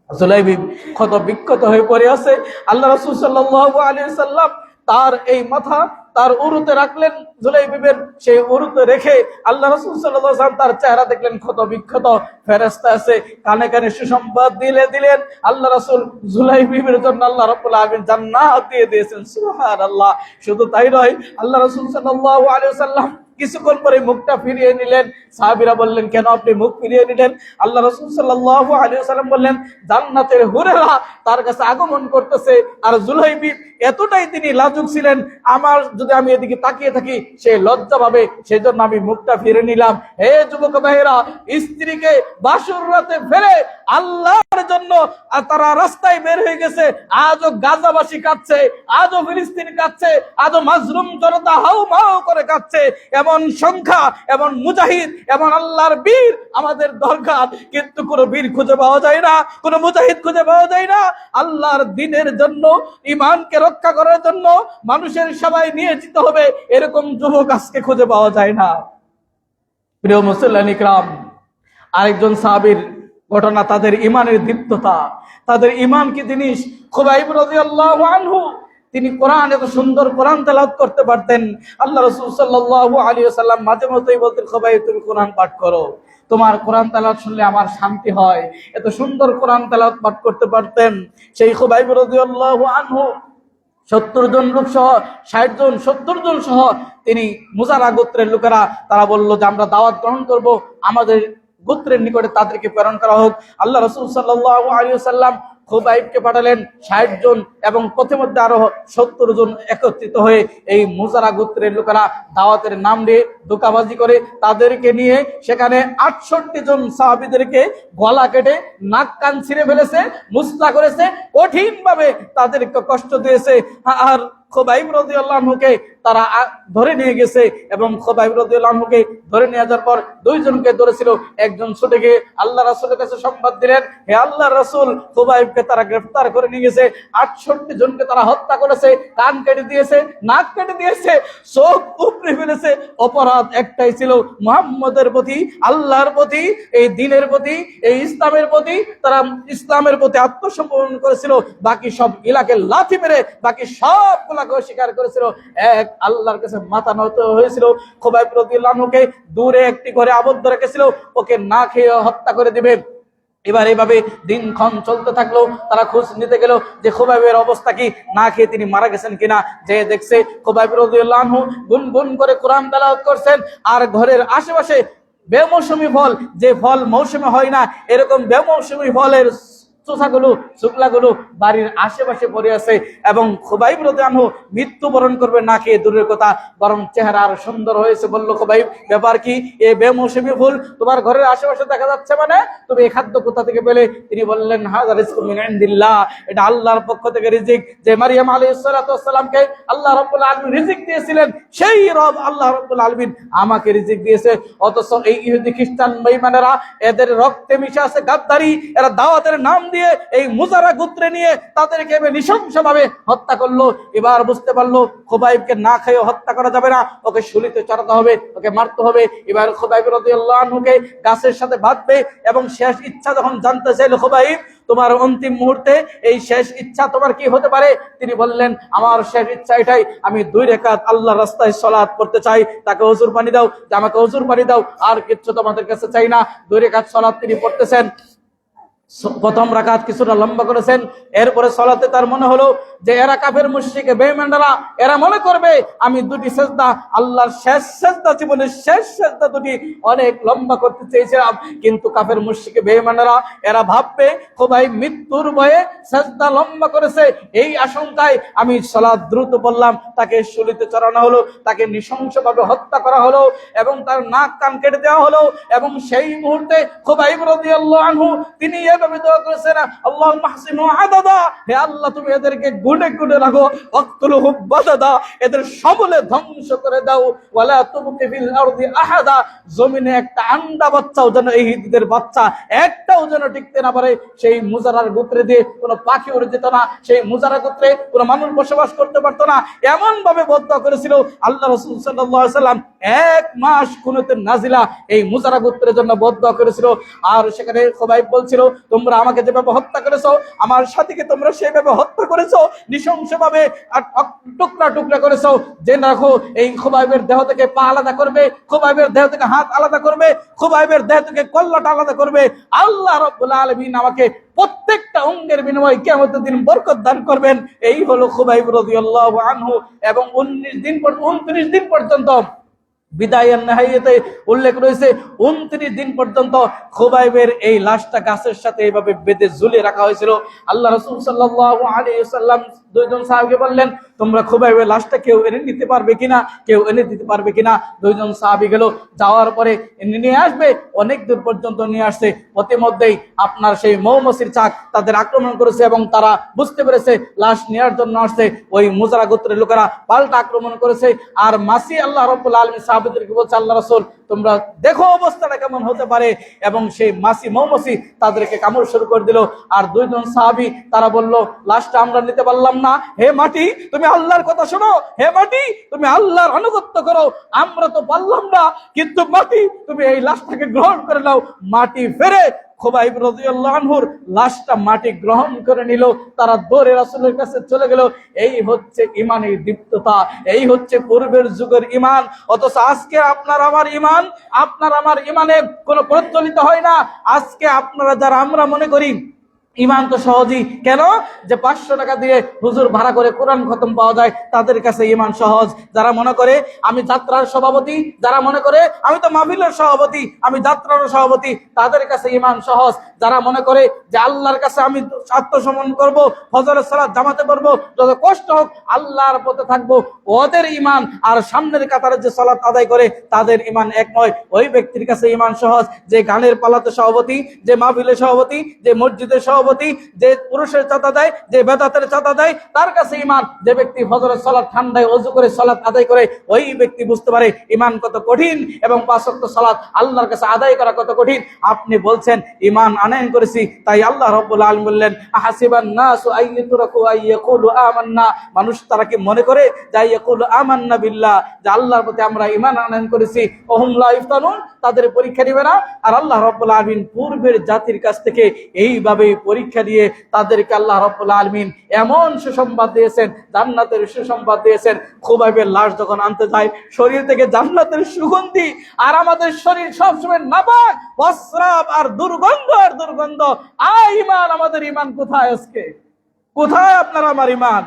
জুলাইবিব কত বিক্ষত হয়ে পড়ে আছে। আল্লাহ রাসূল সাল্লাল্লাহু আলাইহি ওয়াসাল্লাম তার এই মাথা তার উরুতে রাখলেন, জুলাইবিবের সেই উরুতে রেখে আল্লাহ রাসূল সাল্লাল্লাহু আলাইহি ওয়াসাল্লাম তার চেহারা দেখলেন ক্ষত বিক্ষত। ফেরেশতা আছে কানে কানে সুসংবাদ দিলেন আল্লাহ রাসূল জুলাইবিবের জন্য আল্লাহ রাব্বুল আলামিন জান্নাত দিয়ে দিয়েছেন। সুবহানাল্লাহ। শুধু তাই নয়, আল্লাহ রাসূল সাল্লাল্লাহু আলাইহি ওয়াসাল্লাম কিছুক্ষণ পরে মুখটা ফিরিয়ে নিলেন। সাহাবীরা বললেন কেন আপনি মুখ ফিরিয়ে নিলেন? আল্লাহ রাসূল সাল্লাল্লাহু আলাইহি ওয়াসাল্লাম বললেন জান্নাতের হুরেরা তার কাছে আগমন করতেছে। আর জুলাইবিব এতটাই তিনি লাজুক ছিলেন, আমার যদি আমি এদিকে তাকিয়ে থাকি সে লজ্জা পাবে, সেজন্য আমি মুখটা ফিরে নিলাম। হে যুবক ভাইয়েরা, স্ত্রীকে বাসর রাতে ফেলে আল্লাহর জন্য তারা রাস্তায় বের হয়ে গেছে। আজও গাজাবাসী কাঁদছে, আজও ফিলিস্তিন কাঁদছে, আজও মাজলুম জনতা হাউ মাউ করে কাঁদছে। এমন সংখ্যা, এমন মুজাহিদ, এমন আল্লাহর বীর আমাদের দরকার, কিন্তু কোনো বীর খুঁজে পাওয়া যায় না, কোনো মুজাহিদ খুঁজে পাওয়া যায় না। আল্লাহর দ্বীনের জন্য, ঈমানকে রক্ষা করার জন্য মানুষের সবাই নিয়োজিত হবে, এরকম যুবক আজকে খুঁজে পাওয়া যায় না। প্রিয় মুসল্লিয়ান ইকরাম, আরেকজন সাহাবীর ঘটনা, তাদের ঈমানের দীপ্ততা, তাদের ঈমান কি জিনিস। খুবাইব রাদিয়াল্লাহু আনহু, তিনি কোরআন, এত সুন্দর কোরআন তেলাওয়াত করতে পারতেন। আল্লাহ রাসূল সাল্লাল্লাহু আলাইহি ওয়াসাল্লাম মাঝে মধ্যেই বলতেন খুবাইব তুমি কোরআন পাঠ করো, তোমার কোরআন তেলাওয়াত শুনলে আমার শান্তি হয়। এত সুন্দর কোরআন তেলাওয়াত পাঠ করতে পারতেন। সেই খুবাইব রাদিয়াল্লাহু আনহু 70 জন লোক সহ 60 জন 70 জন সহ তিনি মুজারা গোত্রের লোকেরা তারা বলল যে আমরা দাওয়াত গ্রহণ করব, আমাদের গোত্রের নিকটে তাদেরকে প্রেরণ করা হোক। আল্লাহ রাসূল সাল্লাল্লাহু আলাইহি ওয়াসাল্লাম খুবাইবকে পাঠালেন 60 জন এবং পথে মধ্যে আরো 70 জন একত্রিত হয়ে এই মুজারা গোত্রের লোকেরা দাওয়াতের নাম দিয়ে ধোঁকাবাজি করে তাদেরকে নিয়ে সেখানে 68 জন সাহাবীদেরকে গলা কেটে নাক কান ছিঁড়ে ফেলেছে, মুসলা করেছে, কঠিন ভাবে তাদেরকে কষ্ট দিয়েছে। আর খুবাইব রাদিয়াল্লাহু আনহুকে তারা ধরে নিয়ে গেছে এবং খুবাইব রাদিয়াল্লাহু আনহুকে ধরে নিয়ে যাওয়ার পর দুইজনকে ধরেছিল। একজন ছুটে গিয়ে আল্লাহ রাসূলের কাছে সংবাদ দিলেন, হে আল্লাহর রাসূল, খুবাইবকে তারা গ্রেফতার করে নিয়ে গেছে, 68 জনকে তারা হত্যা করেছে, কান কেটে দিয়েছে, নাক কেটে দিয়েছে, চোখ উপড়ে ফেলেছে। অপরাধ একটাই ছিল, মুহাম্মদের প্রতি, আল্লাহর প্রতি, এই দ্বীনের প্রতি, এই ইসলামের প্রতি। তারা ইসলামের প্রতি আত্মসমর্পণ করেছিল, বাকি সব ইলাকে লাথি মেরে বাকি সবগুলাকে অস্বীকার করেছিল। এক আল্লাহর কাছে মাথা নত হয়েছিল। খুবাইব রাদিয়াল্লাহু আনহুকে দূরে একটি ঘরে আবদ্ধ রেখেছিল, ওকে না খেয়ে হত্যা করে দিবে। এবার এইভাবে দিনক্ষণ চলতে থাকলো। তারা খোঁজ নিতে গেল যে খুবাইবের অবস্থা কি, না খেয়ে তিনি মারা গেছেন কিনা। যে দেখছে খুবাইব রাদিয়াল্লাহু আনহু গুনগুন করে কোরআন তেলাওয়াত করছেন, আর ঘরের আশেপাশে বেমৌসুমী ফল, যে ফল মৌসুমে হয় না, এরকম বেমৌসুমী ফলের চোষাগুলো, শুকলাগুলো বাড়ির আশেপাশে পড়ে আছে। এবং খুবাইব রাদিয়াল্লাহু আনহু মৃত্যুবরণ করবে না খেয়ে দূরের কথা, বরং চেহারা আরো সুন্দর হয়েছে। বলল খুবাইব, ব্যাপার কি? এই বেমৌসুমী ফুল তোমার ঘরের আশেপাশে দেখা যাচ্ছে, মানে তুমি এই খাদ্য কোথা থেকে পেলে? তিনি বললেন, হাযা রিজকুম মিন ইনদিল্লাহ, এটা আল্লাহর পক্ষ থেকে রিজিক। যে মারিয়াম আলাইহিস সালাতু ওয়াস সালামকে আল্লাহ রাব্বুল আলামিন রিজিক দিয়েছিলেন, সেই রব আল্লাহ রাব্বুল আলামিন আমাকে রিজিক দিয়েছে। অথচ এই ইহুদি খ্রিস্টান বেঈমানেরা, এদের রক্তে মিশে আছে গাদ্দারি। এরা দাওয়াতের নাম দিয়ে এই মুজারা গোত্রে নিয়ে তাদেরকে নৃশংসভাবে হত্যা করলো। এবার বুঝতে পারলো খুবাইবকে না খেয়ে হত্যা করা যাবে না, ওকে শুলিতে চড়াতে হবে, ওকে মারতে হবে। এবার খুবাইব রাদিয়াল্লাহু আনহুকে গাছের সাথে বাঁধবে এবং শেষ ইচ্ছা যখন জানতে চাইলো, খুবাইব তোমার অন্তিম মুহূর্তে এই শেষ ইচ্ছা তোমার কি হতে পারে? তিনি বললেন, আমার শেষ ইচ্ছা এটাই, আমি 2 রাকাত আল্লাহর রাস্তায় সালাত করতে চাই। তাকে ওযুর পানি দাও, যে আমাকে ওযুর পানি দাও, আর কিচ্ছু তোমাদের কাছে চাই না। 2 রাকাত সালাত তিনি পড়তেছেন। প্রথম রাকাত কিছুটা লম্বা করেছেন। এরপরে সালাতে তার মনে হলো যে এরা কাফের মুশরিক বেঈমানরা, এরা মনে করবে আমি দুটি সেজদা, আল্লাহর শেষ সেজদা, জীবনের শেষ সেজদা দুটি অনেক লম্বা করতে চেয়েছিলাম, কিন্তু কাফের মুশরিক বেঈমানরা এরা ভাববে খোদাই মৃত্যুর ভয়ে সেজদা লম্বা করেছে, এই আশঙ্কায় আমি সালাত দ্রুত পড়লাম। তাকে শুলিতে চড়ানো হলো, তাকে নৃশংসভাবে হত্যা করা হলো এবং তার নাক কান কেটে দেওয়া হলো। এবং সেই মুহূর্তে খুবাইব রাদিয়াল্লাহু আনহু তিনি এভাবে দোয়া করেছেন, আল্লাহুম্মা হসিনু আদাদা, হে আল্লাহ তুমি এদেরকে গুণে গুণে রাখো, ওয়াকতুলহুম বাদাদা, এদের সমূলে ধ্বংস করে দাও, ওয়ালা তুবকি ফিল আরদি আহাদা, জমিনে একটা আন্ডা বাচ্চাও যেন, এই ইহুদিদের বাচ্চা একটাও যেন টিকতে না পারে। সেই মুজারার গোত্রে দিয়ে কোনো পাখি উড়ে যেত না, সেই মুজারা গোত্রে কোনো মানুষ বসবাস করতে পারতো না, এমন ভাবে বদদোয়া করেছিল আল্লাহ রাসূল সাল্লাল্লাহু আলাইহি সাল্লাম। 1 মাস কুনুতুন নাজিলা এই মুজারা গোত্রের জন্য বদদোয়া করেছিল। আর সেখানে খুবাইব বলছিল, তোমরা আমাকে যেভাবে হত্যা করেছো, আমার সাথীকে তোমরা সেভাবে হত্যা করেছো, নৃশংসভাবে টুকরা টুকরা করেছো, জেনে রাখো এই খুবাইবের দেহ থেকে পা আলাদা করবে, খুবাইবের দেহ থেকে হাত আলাদা করবে, খুবাইবের দেহ থেকে কল্লাটা আলাদা করবে। আল্লাহ রাব্বুল আলামিন আমাকে প্রত্যেকটা অঙ্গের বিনিময়ে কিয়ামতের দিন বরকত দান করবেন। এই হলো খুবাইব রাদিয়াল্লাহু আনহু। এবং 29 দিন পর্যন্ত বিদায়ের নেহাইয়াতে উল্লেখ রয়েছে, 29 দিন পর্যন্ত খুবাইবের এই লাশটা গাছের সাথে এইভাবে বেঁধে ঝুলিয়ে রাখা হয়েছিল। আল্লাহ রাসূল সাল্লাল্লাহু আলাইহি ওয়াসাল্লাম দুইজন সাহাবীকে বললেন, তোমরা খুবাইবের লাশটা কেউ এনে নিতে পারবে কিনা, কেউ এনে দিতে পারবে কিনা। দুইজন সাহাবী গেল, যাওয়ার পরে নিয়ে আসবে, অনেক দূর পর্যন্ত নিয়ে আসছে। প্রতিমধ্যেই আপনার সেই মৌমাছির চাক তাদের আক্রমণ করেছে এবং তারা বুঝতে পেরেছে লাশ নেওয়ার জন্য আসছে। ওই মুজারা গোত্রের লোকেরা পাল্টা আক্রমণ করেছে। আর মাসি আল্লাহ রাব্বুল আলামিন সাহাবীদেরকে বলছে, আল্লাহ রাসূল তোমরা দেখো অবস্থাটা কেমন হতে পারে। এবং সেই মাসি মৌমাছি তাদেরকে কামড় শুরু করে দিল। আর দুইজন সাহাবী তারা বলল, লাশটা আমরা নিতে পারলাম না, হে মাটি তুমি আল্লাহর কথা শোনো, হে মাটি তুমি আল্লাহর আনুগত্য করো, আমরা তো পারলাম না, কিন্তু মাটি তুমি এই লাশটাকে গ্রহণ করে নাও। মাটি ফেরে খুবাইব রাদিয়াল্লাহু আনহুর লাশটা মাটি গ্রহণ করে নিল। তারা দৌড়ে রাসূলের কাছে চলে গেল। এই হচ্ছে ঈমানের দীপ্ততা, এই হচ্ছে পূর্বের যুগের ঈমান। অথচ আজকে আপনার আমার ঈমানে কোনো প্রজ্বলিত হয় না। আজকে আপনারা যারা, আমরা মনে করি ঈমান তো সহজই, কেন যে 500 টাকা দিয়ে হুজুর ভাড়া করে কোরআন খতম পাওয়া যায়, তাদের কাছে ঈমান সহজ। যারা মনে করে আমি যাত্রার সভাপতি, যারা মনে করে আমি তো মাহফিলের সভাপতি, আমি যাত্রার সভাপতি, তাদের কাছে ঈমান সহজ। যারা মনে করে যে আল্লাহর কাছে আমি আত্মসমর্পণ করব, ফজরের সালাত জামাতে পড়বো, যত কষ্ট হোক আল্লাহর পথে থাকবো, ওদের ঈমান আর সামনের কাতারে যে সালাত আদায় করে তাদের ঈমান এক নয়। ওই ব্যক্তির কাছে ঈমান সহজ যে গানের পালাতে সভাপতি, যে মাহফিলের সভাপতি, যে মসজিদের সভাপতি, যে পুরুষের চাঁদা দেয়, যে বেদাতের চাঁদা দেয়, তার কাছে ঈমান। যে ব্যক্তি ফজরের সালাত ঠান্ডায় ওযু করে সালাত আদায় করে, ওই ব্যক্তি বুঝতে পারে ঈমান কত কঠিন এবং 5 ওয়াক্ত সালাত আল্লাহর কাছে আদায় করা কত কঠিন। আপনি বলছেন ঈমান আনয়ন করেছি, তাই আল্লাহ রাব্বুল আলামিন বললেন, আহাসিবান নাসু আইয়াতুরাকু আইয়াকুলু আমান্না, মানুষ তারা কি মনে করে যে আইয়াকুলু আমান্না বিল্লাহ, যে আল্লাহর প্রতি আমরা ঈমান আনয়ন করেছি, ওহুম লা ইফতানুন, তাদের পরীক্ষা দিবে না। আর আল্লাহ রাব্বুল আলামিন পূর্বের জাতির কাছ থেকে এইভাবে পরীক্ষা দিয়ে তাদেরকে আল্লাহ রাব্বুল আলামিন এমন সুসংবাদ দিয়েছেন, জান্নাতের সুসংবাদ দিয়েছেন। খুবাইবের লাশ যখন আনতে যায়, শরীর থেকে জান্নাতের সুগন্ধি, আর আমাদের শরীর সবসময় নাপাক, প্রস্রাব আর দুর্গন্ধ আর দুর্গন্ধ। ঈমান, আমাদের ঈমান কোথায় আজকে? কোথায় আপনার আমার ঈমান?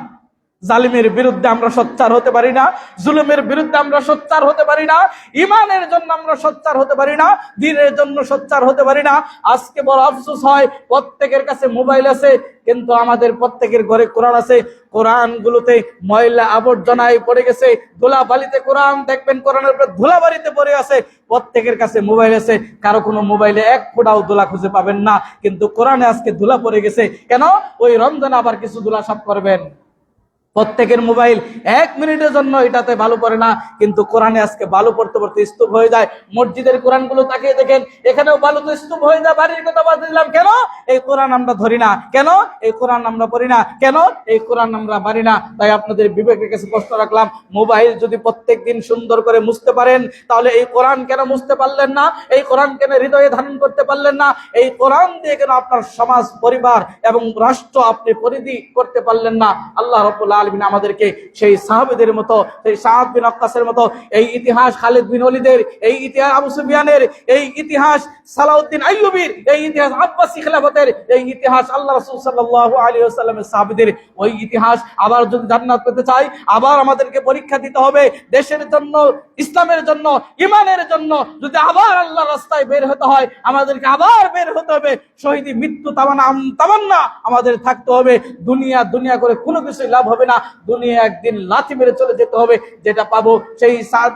জালিমের বিরুদ্ধে আমরা সোচ্চার হতে পারি না, জুলুমের বিরুদ্ধে আমরা সোচ্চার হতে পারি না, ঈমানের জন্য আমরা সোচ্চার হতে পারি না, দ্বীনের জন্য সোচ্চার হতে পারি না। আজকে বড় আফসোস হয়, প্রত্যেকের কাছে মোবাইল আছে, কিন্তু আমাদের প্রত্যেকের ঘরে কোরআন আছে। কোরআন গুলোতে ময়লা আবর্জনায় পড়ে গেছে, ধুলাবালিতে কোরআন দেখবেন, কোরআনের উপরে ধুলাবালিতে পড়ে আছে। প্রত্যেকের কাছে মোবাইল আছে, কারো কোনো মোবাইলে এক ফোঁটাও ধুলা খুঁজে পাবেন না, কিন্তু কোরআনে আজকে ধুলা পড়ে গেছে। কেন? ওই রমজানে আবার কিছু ধুলা সাফ করবেন। প্রত্যেকের মোবাইল 1 মিনিটের জন্য এটাতে ভালো পড়ে না, কিন্তু কোরআনে আজকে ভালো পড়তে পড়তে স্তূপ হয়ে যায়। মসজিদের কোরআনগুলো তাকিয়ে দেখেন, এখানেও ভালোতে স্তূপ হয়ে যায়। বাড়ির কথা বাদ দিলাম, কেন? এই কোরআন আমরা ধরি না, কেন? এই কোরআন আমরা পড়ি না, কেন? এই কোরআন আমরা বাড়ি না। তাই আপনাদের বিবেকের কাছে প্রশ্ন রাখলাম, মোবাইল যদি প্রত্যেকদিন সুন্দর করে মুছতে পারেন, তাহলে এই কোরআন কেন মুছতে পারলেন না? এই কোরআন কেন হৃদয়ে ধারণ করতে পারলেন না? এই কোরআন দিয়ে কেন আপনার সমাজ, পরিবার এবং রাষ্ট্র আপনি পরিধি করতে পারলেন না? আল্লাহ রাব্বুল আলামিন আলামিন আমাদেরকে সেই সাহাবীদের মতো, সেই সাদ বিন ওয়াক্কাসের মতো এই ইতিহাস, খালিদ বিন ওলীদের এই ইতিহাস, আবু সুফিয়ানের এই ইতিহাস, সালাউদ্দিন আইয়ুবীর এই ইতিহাস, আব্বাসী খেলাফতের এই ইতিহাস, আল্লাহ রাসূল সাল্লাল্লাহু আলাইহি ওয়াসাল্লামের সাহাবীদের ওই ইতিহাস। আবার যদি জান্নাত পেতে চাই, আবার আমাদেরকে পরীক্ষা দিতে হবে দেশের জন্য, ইসলামের জন্য, ঈমানের জন্য। যদি আবার আল্লাহর রাস্তায় বের হতে হয়, আমাদেরকে আবার বের হতে হবে। শহীদি মৃত্যু তামান্না আমাদের থাকতে হবে। দুনিয়া দুনিয়া করে কোনো কিছুই লাভ হবে না। দুনিয়া একদিন লাথি মেরে চলে যেতে হবে। যেটা পাবো সেই সাদ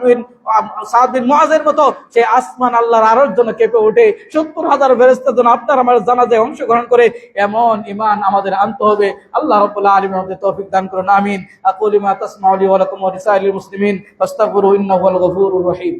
বিন মুআযের মতো সেই আসমান আল্লাহর আরশের জন্য কেঁপে ওঠে, ৭০,০০০ ফেরেশতা যেন আপনার আমার জানাজায় অংশগ্রহণ করে, এমন ঈমান আমাদের আনতে হবে। আল্লাহ রাব্বুল আলামিন আমাদের তৌফিক দান করুন, আমিন। আকুলু মা তাসমাউলি ওয়া লাকুম ওয়া লিসাইরিল মুসলিমিন ফাস্তাগফিরু ইন্নাহু হুয়াল গফুরুর রহিম।